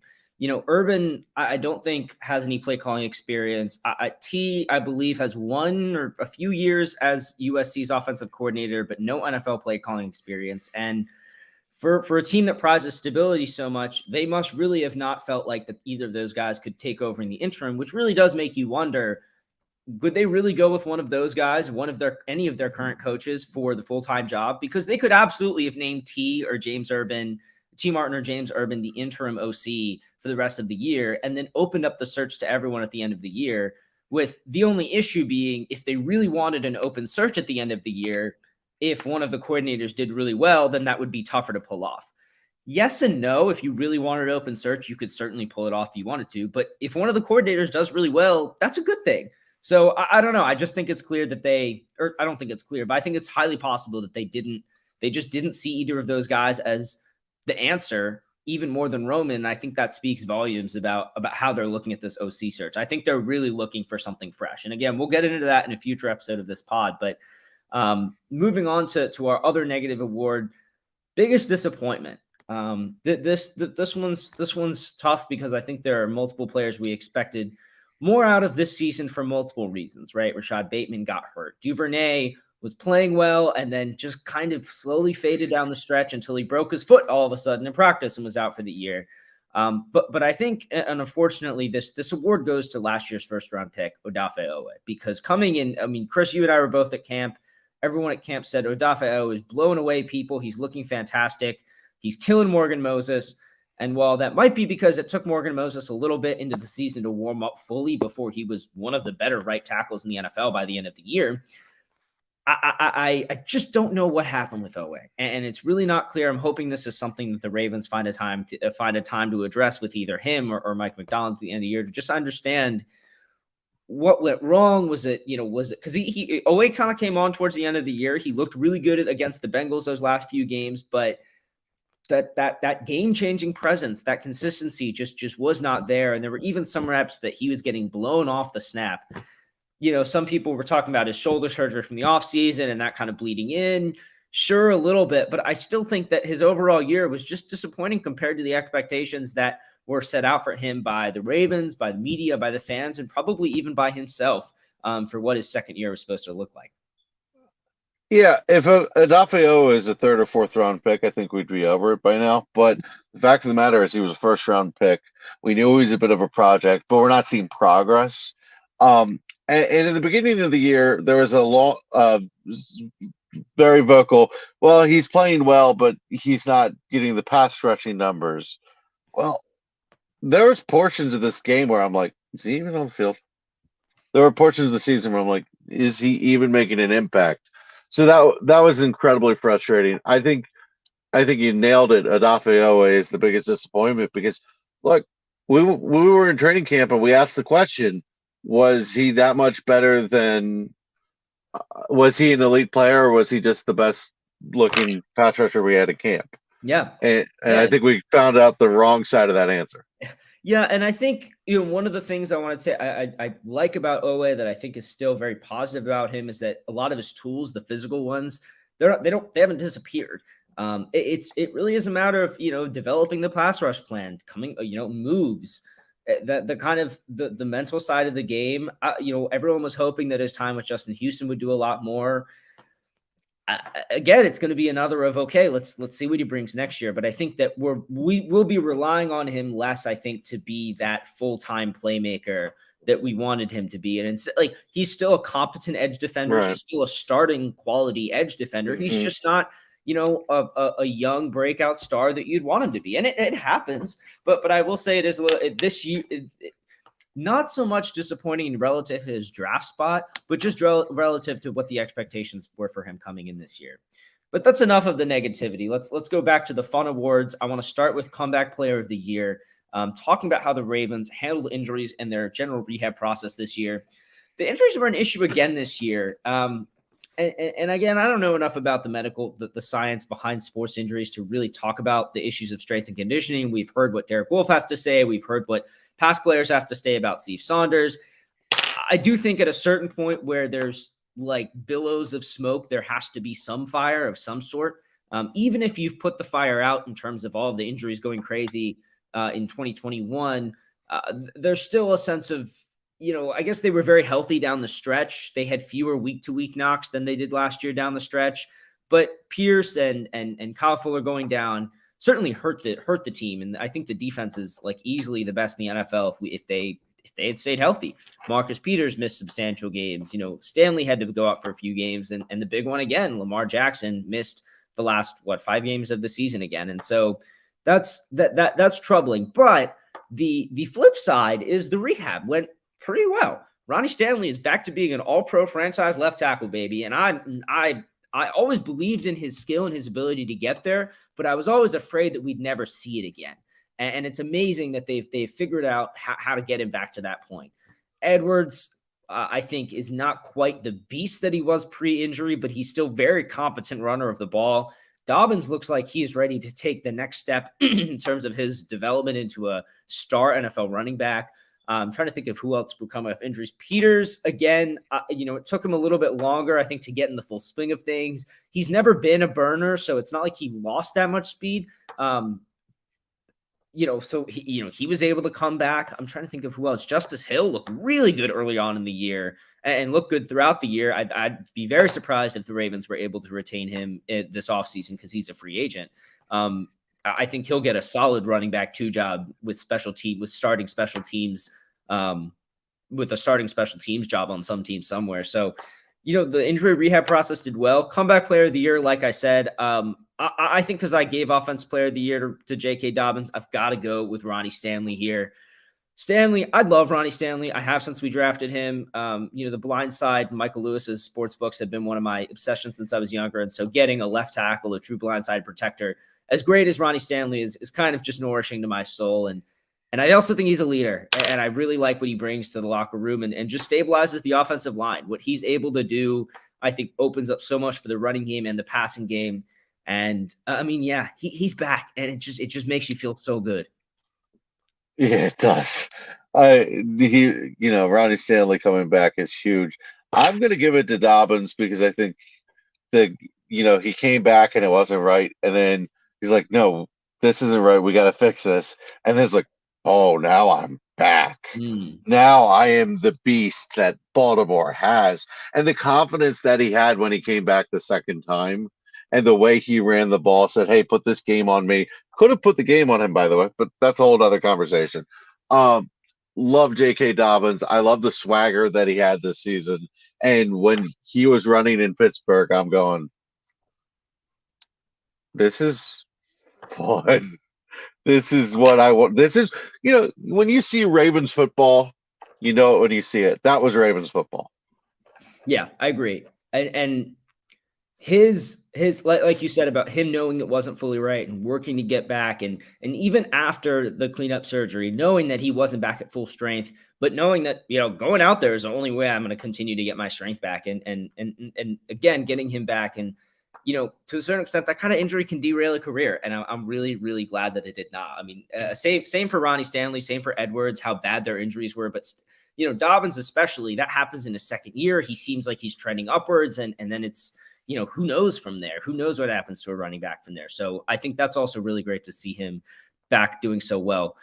Urban, I don't think has any play calling experience. I believe, has 1 or a few years as USC's offensive coordinator, but no NFL play calling experience. And for a team that prizes stability so much, they must really have not felt like that either of those guys could take over in the interim, which really does make you wonder, would they really go with one of those guys, any of their current coaches for the full-time job? Because they could absolutely have named T Martin or James Urban the interim OC for the rest of the year, and then opened up the search to everyone at the end of the year, with the only issue being, if they really wanted an open search at the end of the year, if one of the coordinators did really well, then that would be tougher to pull off. Yes and no. If you really wanted an open search, you could certainly pull it off if you wanted to. But if one of the coordinators does really well, that's a good thing. So I don't know. I just think it's clear that I don't think it's clear, but I think it's highly possible that they just didn't see either of those guys as the answer, even more than Roman. I think that speaks volumes about how they're looking at this OC search. I think they're really looking for something fresh. And again, we'll get into that in a future episode of this pod. But moving on to our other negative award, biggest disappointment. This one's tough because I think there are multiple players we expected more out of this season for multiple reasons, right? Rashad Bateman got hurt. Duvernay was playing well, and then just kind of slowly faded down the stretch until he broke his foot all of a sudden in practice and was out for the year. But I think, and unfortunately, this award goes to last year's first round pick, Odafe Owe, because coming in, I mean, Chris, you and I were both at camp. Everyone at camp said Odafe Owe is blowing away people. He's looking fantastic. He's killing Morgan Moses. And while that might be because it took Morgan Moses a little bit into the season to warm up fully before he was one of the better right tackles in the NFL by the end of the year, I just don't know what happened with Owe, and it's really not clear. I'm hoping this is something that the Ravens find a time to address with either him or Mike McDonald at the end of the year to just understand what went wrong. Was it because Owe kind of came on towards the end of the year. He looked really good against the Bengals those last few games, but that game-changing presence, that consistency just was not there. And there were even some reps that he was getting blown off the snap. Some people were talking about his shoulder surgery from the offseason and that kind of bleeding in. Sure, a little bit, but I still think that his overall year was just disappointing compared to the expectations that were set out for him by the Ravens, by the media, by the fans, and probably even by himself for what his second year was supposed to look like.
Yeah, if Odafe Owe is a third or fourth round pick, I think we'd be over it by now. But the fact of the matter is he was a first round pick. We knew he was a bit of a project, but we're not seeing progress. And in the beginning of the year, there was a long, very vocal, well, he's playing well, but he's not getting the pass rushing numbers. Well, there's portions of this game where I'm like, is he even on the field? There were portions of the season where I'm like, is he even making an impact? So that was incredibly frustrating. I think you nailed it. Odafe Owe is the biggest disappointment because, look, we were in training camp and we asked the question, was he that much better than was he an elite player or was he just the best looking pass rusher we had in camp?
Yeah.
And I think we found out the wrong side of that answer.
Yeah, and I think one of the things I want to say I like about Owe that I think is still very positive about him is that a lot of his tools, the physical ones, they haven't disappeared. It really is a matter of developing the pass rush plan, coming moves, that the kind of the mental side of the game. Everyone was hoping that his time with Justin Houston would do a lot more. Again, it's going to be another of, okay, let's see what he brings next year. But I think that we will be relying on him less, I think, to be that full-time playmaker that we wanted him to be. And instead, he's still a competent edge defender.
Right.
He's still a starting quality edge defender. He's just not, a young breakout star that you'd want him to be. And it happens. But I will say it is a little this year. Not so much disappointing relative to his draft spot, but just relative to what the expectations were for him coming in this year. But that's enough of the negativity. Let's go back to the fun awards. I want to start with Comeback Player of the Year, talking about how the Ravens handled injuries and their general rehab process this year. The injuries were an issue again this year. And again, I don't know enough about the science behind sports injuries to really talk about the issues of strength and conditioning. We've heard what Derek Wolfe has to say. We've heard what past players have to say about Steve Saunders. I do think at a certain point where there's billows of smoke, there has to be some fire of some sort. Even if you've put the fire out in terms of all of the injuries going crazy in 2021, there's still a sense of, I guess they were very healthy down the stretch. They had fewer week-to-week knocks than they did last year down the stretch. But Pierce and Kyle Fuller going down certainly hurt the team. And I think the defense is easily the best in the NFL if they had stayed healthy. Marcus Peters missed substantial games. Stanley had to go out for a few games. And the big one again, Lamar Jackson missed the last 5 games of the season again. And so that's troubling. But the flip side is the rehab went pretty well. Ronnie Stanley is back to being an all-pro franchise left tackle, baby. And I always believed in his skill and his ability to get there, but I was always afraid that we'd never see it again. And it's amazing that they've figured out how to get him back to that point. Edwards, I think, is not quite the beast that he was pre-injury, but he's still very competent runner of the ball. Dobbins looks like he is ready to take the next step in terms of his development into a star NFL running back. I'm trying to think of who else would come off injuries. Peters, again, it took him a little bit longer, I think, to get in the full swing of things. He's never been a burner, so it's not like he lost that much speed. so he was able to come back. I'm trying to think of who else. Justice Hill looked really good early on in the year and looked good throughout the year. I'd be very surprised if the Ravens were able to retain him this offseason because he's a free agent. I think he'll get a solid running back 2 job with starting special teams, with a starting special teams job on some team somewhere. So, the injury rehab process did well. Comeback player of the year, like I said, I think because I gave offense player of the year to J.K. Dobbins, I've got to go with Ronnie Stanley here. Stanley, I love Ronnie Stanley. I have since we drafted him. The blind side, Michael Lewis's sports books have been one of my obsessions since I was younger. And so getting a left tackle, a true blind side protector, as great as Ronnie Stanley is kind of just nourishing to my soul. And I also think he's a leader, and I really like what he brings to the locker room and just stabilizes the offensive line. What he's able to do, I think, opens up so much for the running game and the passing game. And he's back, and it just makes you feel so good.
Yeah, it does. Ronnie Stanley coming back is huge. I'm going to give it to Dobbins because I think he came back and it wasn't right, and then he's like, no, this isn't right. We got to fix this, and then it's like, oh, now I'm back. Now I am the beast that Baltimore has, and the confidence that he had when he came back the second time. And the way he ran the ball, said, hey, put this game on me. Could have put the game on him, by the way, but that's a whole other conversation. Love J.K. Dobbins. I love the swagger that he had this season. And when he was running in Pittsburgh, I'm going, this is fun. This is what I want. This is, when you see Ravens football, you know it when you see it. That was Ravens football.
Yeah, I agree. And his like you said about him knowing it wasn't fully right and working to get back, and even after the cleanup surgery, knowing that he wasn't back at full strength, but knowing that going out there is the only way I'm going to continue to get my strength back, and again getting him back, and to a certain extent that kind of injury can derail a career, and I'm really, really glad that it did not. I mean, same for Ronnie Stanley, same for Edwards, how bad their injuries were, but Dobbins especially, that happens in his second year. He seems like he's trending upwards, and then it's who knows from there? Who knows what happens to a running back from there? So I think that's also really great to see him back doing so well.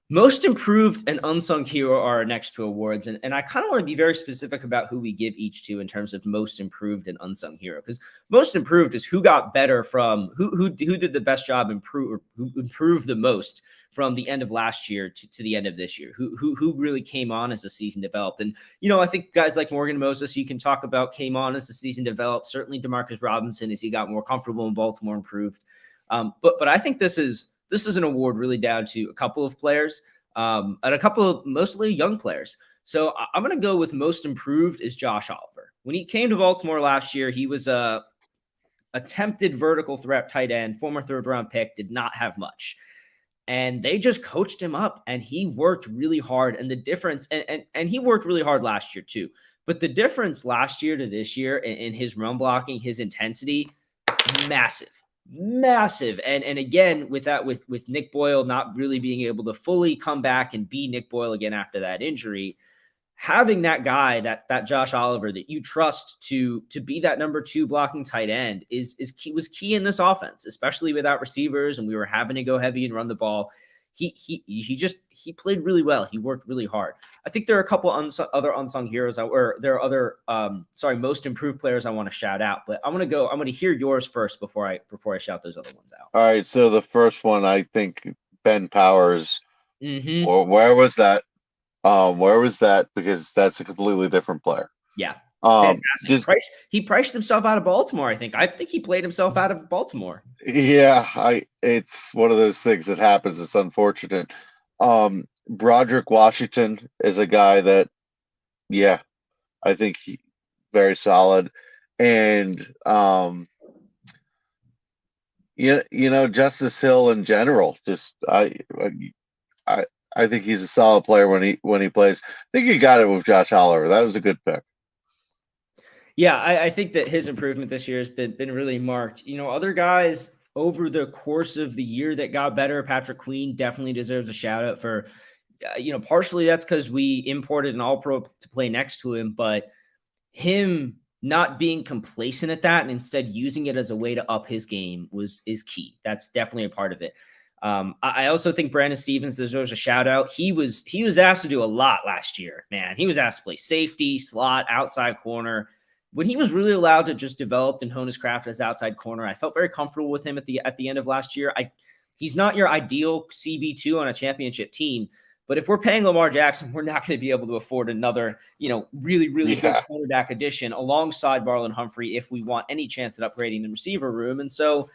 Most improved and unsung hero are our next 2 awards. And I kind of want to be very specific about who we give each to in terms of most improved and unsung hero, because most improved is who got better from who did the best job who improved the most from the end of last year to the end of this year, who really came on as the season developed. And, I think guys like Morgan Moses, you can talk about, came on as the season developed. Certainly DeMarcus Robinson, as he got more comfortable in Baltimore, improved. But I think this is an award really down to a couple of players and a couple of mostly young players. So I'm going to go with most improved is Josh Oliver. When he came to Baltimore last year, he was a attempted vertical threat tight end, former 3rd-round pick, did not have much. And they just coached him up, and he worked really hard. And the difference, and he worked really hard last year too. But the difference last year to this year in his run blocking, his intensity, massive. And again, with Nick Boyle not really being able to fully come back and be Nick Boyle again after that injury, having that guy, that Josh Oliver that you trust to be that number 2 blocking tight end was key in this offense, especially without receivers, and we were having to go heavy and run the ball. He played really well. He worked really hard. I think there are a couple other unsung heroes, or there are other most improved players I want to shout out, but I'm going to hear yours first before I shout those other ones out.
All right, so the first one, I think Ben Powers. Or where was that? Where was that? Because that's a completely different player.
Yeah. Fantastic. He priced himself out of Baltimore, I think. I think he played himself out of Baltimore.
Yeah, it's one of those things that happens. It's unfortunate. Broderick Washington is a guy that, I think he very solid. And Justice Hill in general, just I think he's a solid player when he plays. I think you got it with Josh Oliver. That was a good pick.
Yeah, I think that his improvement this year has been really marked. Other guys over the course of the year that got better, Patrick Queen definitely deserves a shout out for, partially that's because we imported an All-Pro to play next to him, but him not being complacent at that and instead using it as a way to up his game is key. That's definitely a part of it. I also think Brandon Stevens deserves a shout out. He was asked to do a lot last year, man. He was asked to play safety, slot, outside corner. When he was really allowed to just develop and hone his craft as outside corner, I felt very comfortable with him at the end of last year. He's not your ideal CB2 on a championship team, but if we're paying Lamar Jackson, we're not going to be able to afford another, really, really good cornerback addition alongside Marlon Humphrey if we want any chance at upgrading the receiver room. And so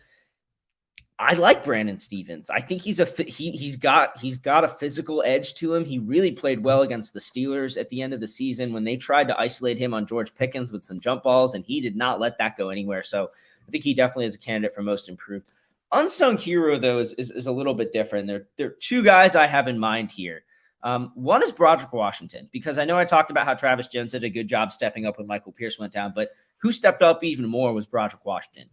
I like Brandon Stevens. I think he's got a physical edge to him. He really played well against the Steelers at the end of the season when they tried to isolate him on George Pickens with some jump balls, and he did not let that go anywhere. So I think he definitely is a candidate for most improved. Unsung hero, though, is a little bit different. There are two guys I have in mind here. One is Broderick Washington, because I know I talked about how Travis Jones did a good job stepping up when Michael Pierce went down, but who stepped up even more was Broderick Washington.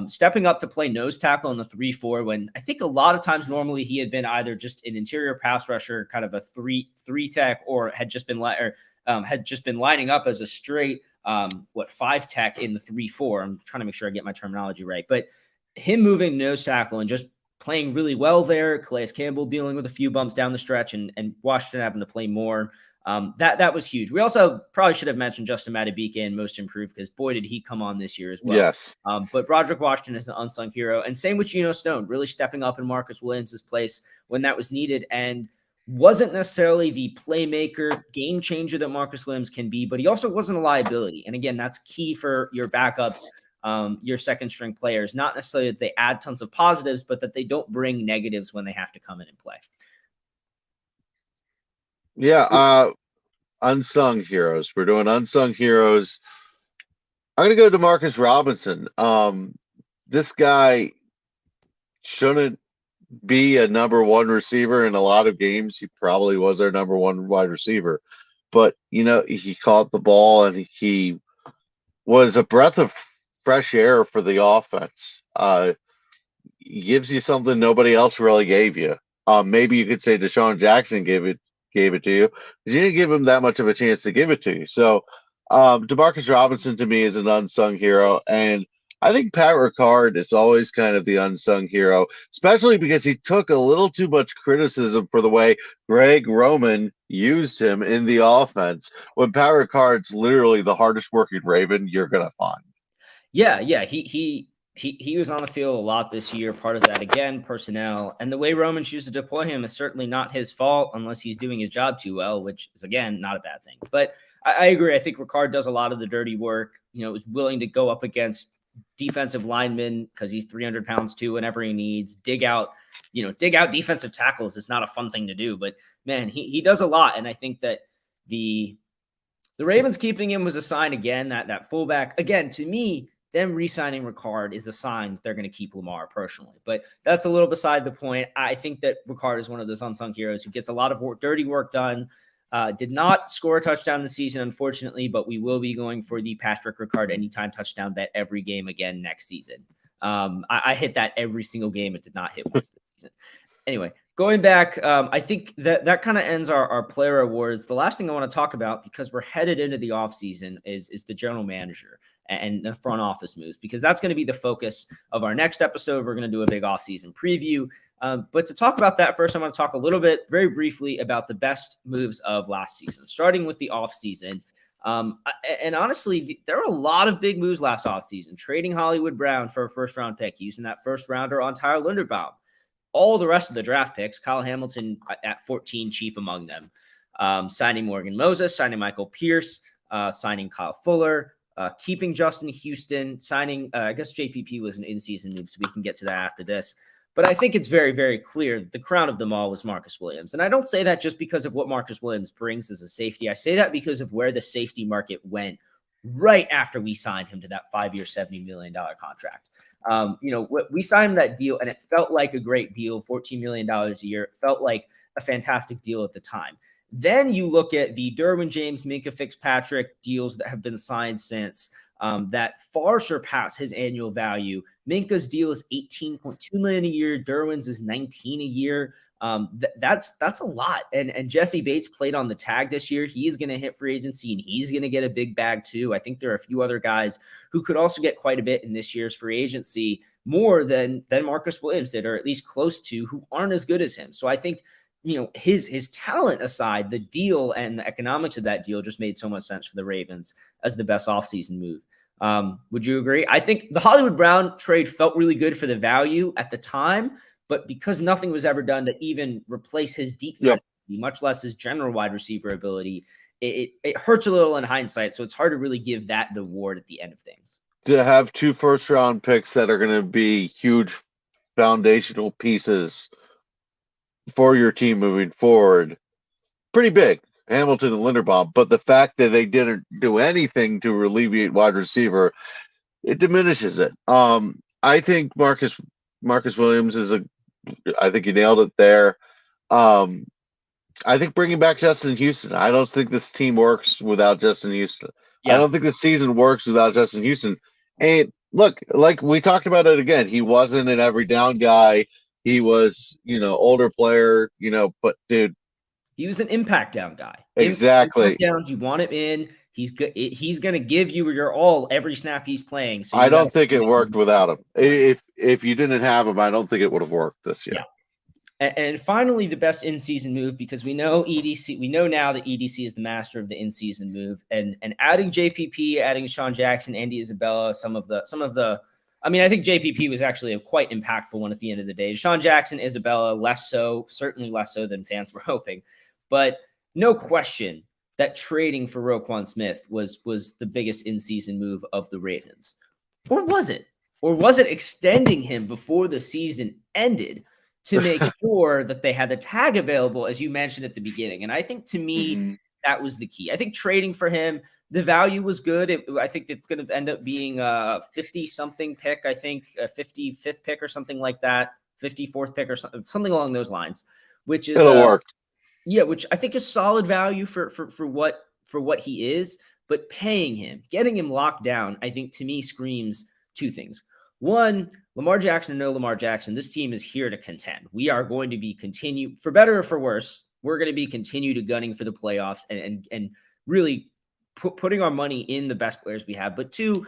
Stepping up to play nose tackle in the 3-4 when I think a lot of times normally he had been either just an interior pass rusher, kind of a three tech, or had just been lining up as a straight 5 tech in the 3-4. I'm trying to make sure I get my terminology right, but him moving nose tackle and just playing really well there. Calais Campbell dealing with a few bumps down the stretch, and Washington having to play more. That was huge. We also probably should have mentioned Justin Madubuike and most improved, because boy, did he come on this year as well.
Yes.
But Broderick Washington is an unsung hero. And same with Geno Stone, really stepping up in Marcus Williams' place when that was needed, and wasn't necessarily the playmaker, game changer that Marcus Williams can be, but he also wasn't a liability. And again, that's key for your backups, your second string players. Not necessarily that they add tons of positives, but that they don't bring negatives when they have to come in and play.
Yeah, unsung heroes. We're doing unsung heroes. I'm going to go to Demarcus Robinson. This guy shouldn't be a number one receiver in a lot of games. He probably was our number one wide receiver, but he caught the ball and he was a breath of fresh air for the offense. He gives you something nobody else really gave you. Maybe you could say Deshaun Jackson gave it to you, because you didn't give him that much of a chance to give it to you. So Demarcus Robinson to me is an unsung hero, and I think Pat Ricard is always kind of the unsung hero, especially because he took a little too much criticism for the way Greg Roman used him in the offense, when Pat Ricard's literally the hardest working Raven you're gonna find.
Yeah, he was on the field a lot this year. Part of that, again, personnel. And the way Roman chooses to deploy him is certainly not his fault, unless he's doing his job too well, which is, again, not a bad thing. But I agree. I think Ricard does a lot of the dirty work. Is willing to go up against defensive linemen because he's 300 pounds too whenever he needs. Dig out defensive tackles is not a fun thing to do. But, man, he does a lot. And I think that the Ravens keeping him was a sign, again, that fullback. Again, to me, them re-signing Ricard is a sign that they're going to keep Lamar personally. But that's a little beside the point. I think that Ricard is one of those unsung heroes who gets a lot of dirty work done. Did not score a touchdown this season, unfortunately, but we will be going for the Patrick Ricard anytime touchdown bet every game again next season. I hit that every single game. It did not hit once this season. Anyway, going back, I think that kind of ends our player awards. The last thing I want to talk about, because we're headed into the offseason, is the general manager and the front office moves, because that's going to be the focus of our next episode. We're going to do a big offseason preview. But to talk about that first, I want to talk a little bit, very briefly, about the best moves of last season, starting with the offseason. And honestly, there are a lot of big moves last offseason. Trading Hollywood Brown for a first-round pick, using that first rounder on Tyler Linderbaum. All the rest of the draft picks, Kyle Hamilton at 14, chief among them. Signing Morgan Moses, signing Michael Pierce, signing Kyle Fuller, keeping Justin Houston, signing, I guess JPP was an in-season move, so we can get to that after this. But I think it's very, very clear that the crown of them all was Marcus Williams. And I don't say that just because of what Marcus Williams brings as a safety. I say that because of where the safety market went right after we signed him to that 5-year, $70 million contract. We signed that deal, and it felt like a great deal, $14 million a year. It felt like a fantastic deal at the time. Then you look at the Derwin James, Minkah Fitzpatrick deals that have been signed since. that far surpass his annual value. Minka's deal is 18.2 million a year. Derwin's is 19 a year. That's a lot. And Jesse Bates played on the tag this year. He's going to hit free agency and he's going to get a big bag too. I think there are a few other guys who could also get quite a bit in this year's free agency, more than Marcus Williams did, or at least close to, who aren't as good as him. So I think, his talent aside, the deal and the economics of that deal just made so much sense for the Ravens as the best offseason move. Would you agree? I think the Hollywood Brown trade felt really good for the value at the time, but because nothing was ever done to even replace his deep threat, much less his general wide receiver ability, it hurts a little in hindsight. So it's hard to really give that the award at the end of things.
To have 2 first-round picks that are going to be huge foundational pieces for your team moving forward, pretty big, Hamilton and Linderbaum. But the fact that they didn't do anything to alleviate wide receiver, it diminishes it. I think Marcus Williams I think you nailed it there. I think bringing back Justin Houston. I don't think this team works without Justin Houston. Yeah. I don't think the season works without Justin Houston. And look, like we talked about it again, he wasn't an every down guy. He was, older player, but dude,
he was an impact down guy.
Exactly.
Impact downs, you want him in. He's good. He's going to give you your all every snap he's playing. So
I don't think it worked without him. If you didn't have him, I don't think it would have worked this year.
Yeah. And finally, the best in-season move, because we know EDC. We know now that EDC is the master of the in-season move, and adding JPP, adding Sean Jackson, Andy Isabella, some of the. I mean, I think JPP was actually a quite impactful one at the end of the day. Sean Jackson, Isabella, less so, certainly less so than fans were hoping, but no question that trading for Roquan Smith was the biggest in-season move of the Ravens, or was it? Or was it extending him before the season ended to make sure that they had the tag available, as you mentioned at the beginning? And I think, to me, that was the key. I think trading for him, the value was good. I think it's going to end up being a 50-something pick, I think a 55th pick or something like that, 54th pick or something along those lines, which is
it'll work.
Yeah, which I think is solid value for what he is. But paying him, getting him locked down, I think, to me, screams two things. One, Lamar Jackson or no Lamar Jackson, this team is here to contend. We are going to be for better or for worse, we're going to be continued gunning for the playoffs and really putting our money in the best players we have. But two,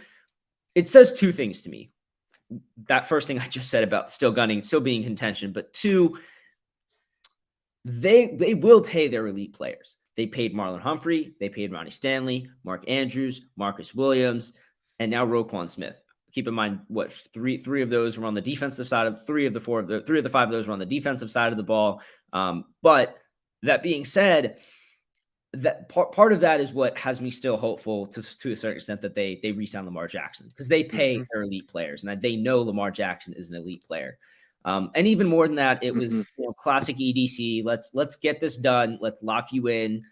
it says two things to me. That first thing I just said about still gunning, still being in contention, but two, they will pay their elite players. They paid Marlon Humphrey, they paid Ronnie Stanley, Mark Andrews, Marcus Williams, and now Roquan Smith. Keep in mind, what three of those were on the defensive side of three of the five of those were on the defensive side of the ball. But that being said, that part of that is what has me still hopeful to a certain extent that they re-sign Lamar Jackson, because they pay their elite players, and they know Lamar Jackson is an elite player. And even more than that, it was classic EDC. Let's get this done. Let's lock you in.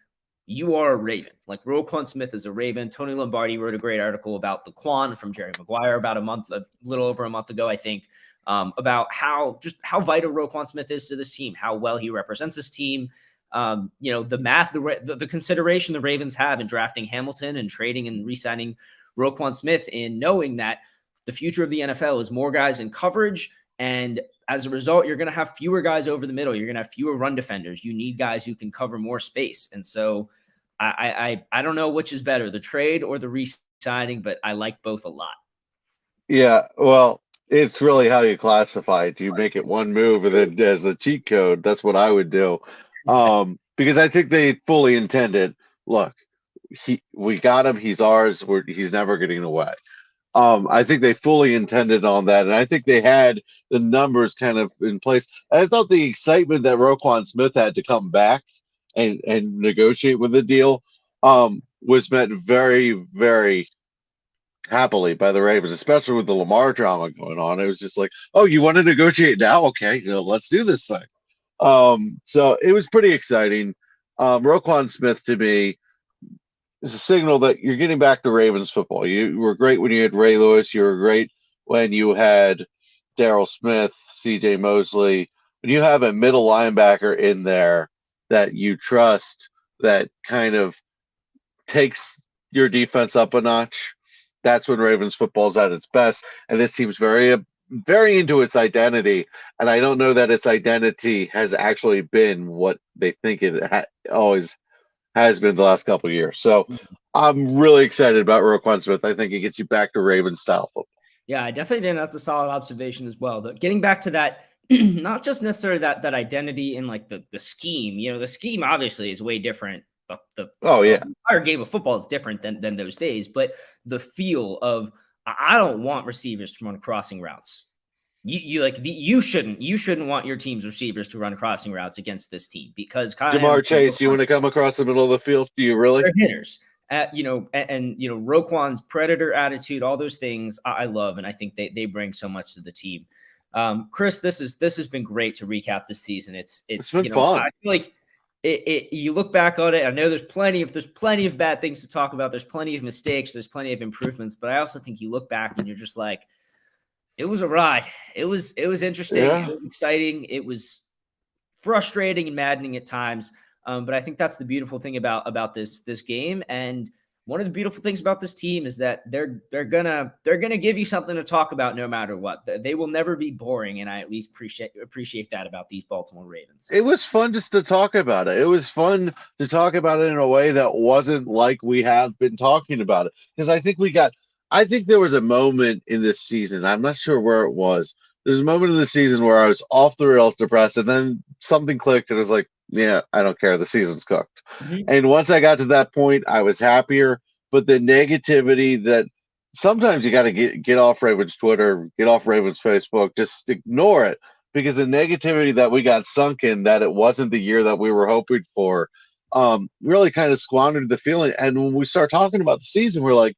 You are a Raven. Like, Roquan Smith is a Raven. Tony Lombardi wrote a great article about the Quan from Jerry Maguire about a little over a month ago, I think, about how vital Roquan Smith is to this team, how well he represents this team. The math, the consideration the Ravens have in drafting Hamilton and trading and re-signing Roquan Smith, in knowing that the future of the NFL is more guys in coverage. And as a result, you're going to have fewer guys over the middle. You're going to have fewer run defenders. You need guys who can cover more space. And so I don't know which is better, the trade or the re-signing, but I like both a lot.
Yeah, well, it's really how you classify it. Do you make it one move and then as a cheat code? That's what I would do. Because I think they fully intended, look, we got him. He's ours. He's never getting away. I think they fully intended on that, and I think they had the numbers kind of in place. And I thought the excitement that Roquan Smith had to come back and negotiate with the deal was met very, very happily by the Ravens, especially with the Lamar drama going on. It was just like, oh, you want to negotiate now? Okay, let's do this thing. So it was pretty exciting. Roquan Smith, to me, is a signal that you're getting back to Ravens football. You were great when you had Ray Lewis. You were great when you had Darryl Smith, C.J. Mosley. When you have a middle linebacker in there that you trust, that kind of takes your defense up a notch, that's when Ravens football's at its best. And this team's very into its identity. And I don't know that its identity has actually been what they think it always has been the last couple of years. So I'm really excited about Roquan Smith. I think it gets you back to Ravens style football.
Yeah, I definitely think that's a solid observation as well. Getting back to that, not just necessarily that identity in like the scheme. The scheme obviously is way different. The entire game of football is different than those days, but the feel of I don't want receivers to run crossing routes. You shouldn't want your team's receivers to run crossing routes against this team because
Jamar Chase, you want to come across the middle of the field? Do you really?
They're hitters. And Roquan's predator attitude, all those things I love, and I think they bring so much to the team. Chris, this has been great to recap this season. It's
been fun.
I feel like you look back on it. I know there's plenty of bad things to talk about. There's plenty of mistakes. There's plenty of improvements. But I also think you look back and you're just like, it was a ride. It was interesting.
Yeah.
It was exciting. It was frustrating and maddening at times. But I think that's the beautiful thing about this game. And one of the beautiful things about this team is that they're gonna give you something to talk about no matter what. They will never be boring, and I at least appreciate that about these Baltimore Ravens.
It was fun just to talk about it. It was fun to talk about it in a way that wasn't like we have been talking about it. Because I think there was a moment in this season. I'm not sure where it was. There's a moment in the season where I was off the rails depressed, and then something clicked, and it was like, yeah, I don't care. The season's cooked. Mm-hmm. And once I got to that point, I was happier. But the negativity that sometimes you got to get off Ravens Twitter, get off Ravens Facebook, just ignore it, because the negativity that we got sunk in, that it wasn't the year that we were hoping for, really kind of squandered the feeling. And when we start talking about the season, we're like,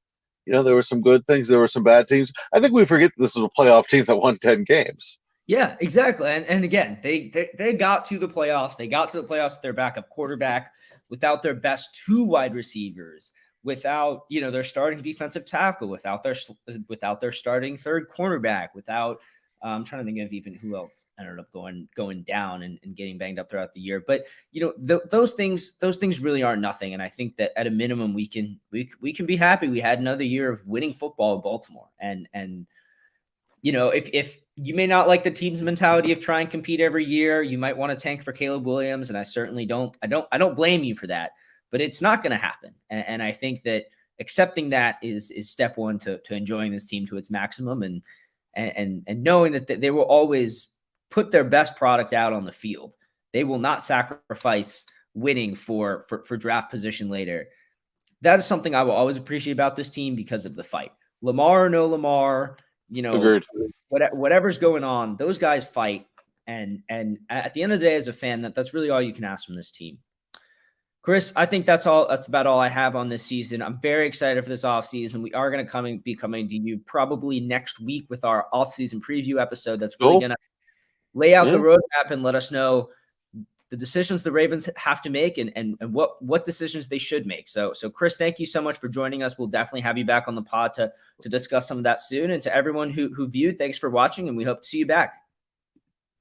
there were some good things, there were some bad teams. I think we forget that this was a playoff team that won 10 games.
Yeah, exactly. And again, they got to the playoffs. They got to the playoffs with their backup quarterback, without their best two wide receivers, without their starting defensive tackle, without their starting third cornerback, without I'm trying to think of even who else ended up going down and getting banged up throughout the year. But those things really are nothing. And I think that at a minimum we can be happy we had another year of winning football in Baltimore. And if you may not like the team's mentality of try and compete every year, you might want to tank for Caleb Williams, and I certainly don't. I don't blame you for that, but it's not going to happen. And I think that accepting that is step one to enjoying this team to its maximum, and knowing that they will always put their best product out on the field. They will not sacrifice winning for draft position later. That is something I will always appreciate about this team because of the fight. Lamar or no Lamar.
Agreed.
Whatever's going on, those guys fight. And at the end of the day, as a fan, that's really all you can ask from this team. Chris, I think that's about all I have on this season. I'm very excited for this offseason. We are going to be coming to you probably next week with our offseason preview episode. That's really going to lay out the roadmap and let us know the decisions the Ravens have to make and what decisions they should make. So Chris, thank you so much for joining us. We'll definitely have you back on the pod to discuss some of that soon. And to everyone who viewed, thanks for watching, and we hope to see you back.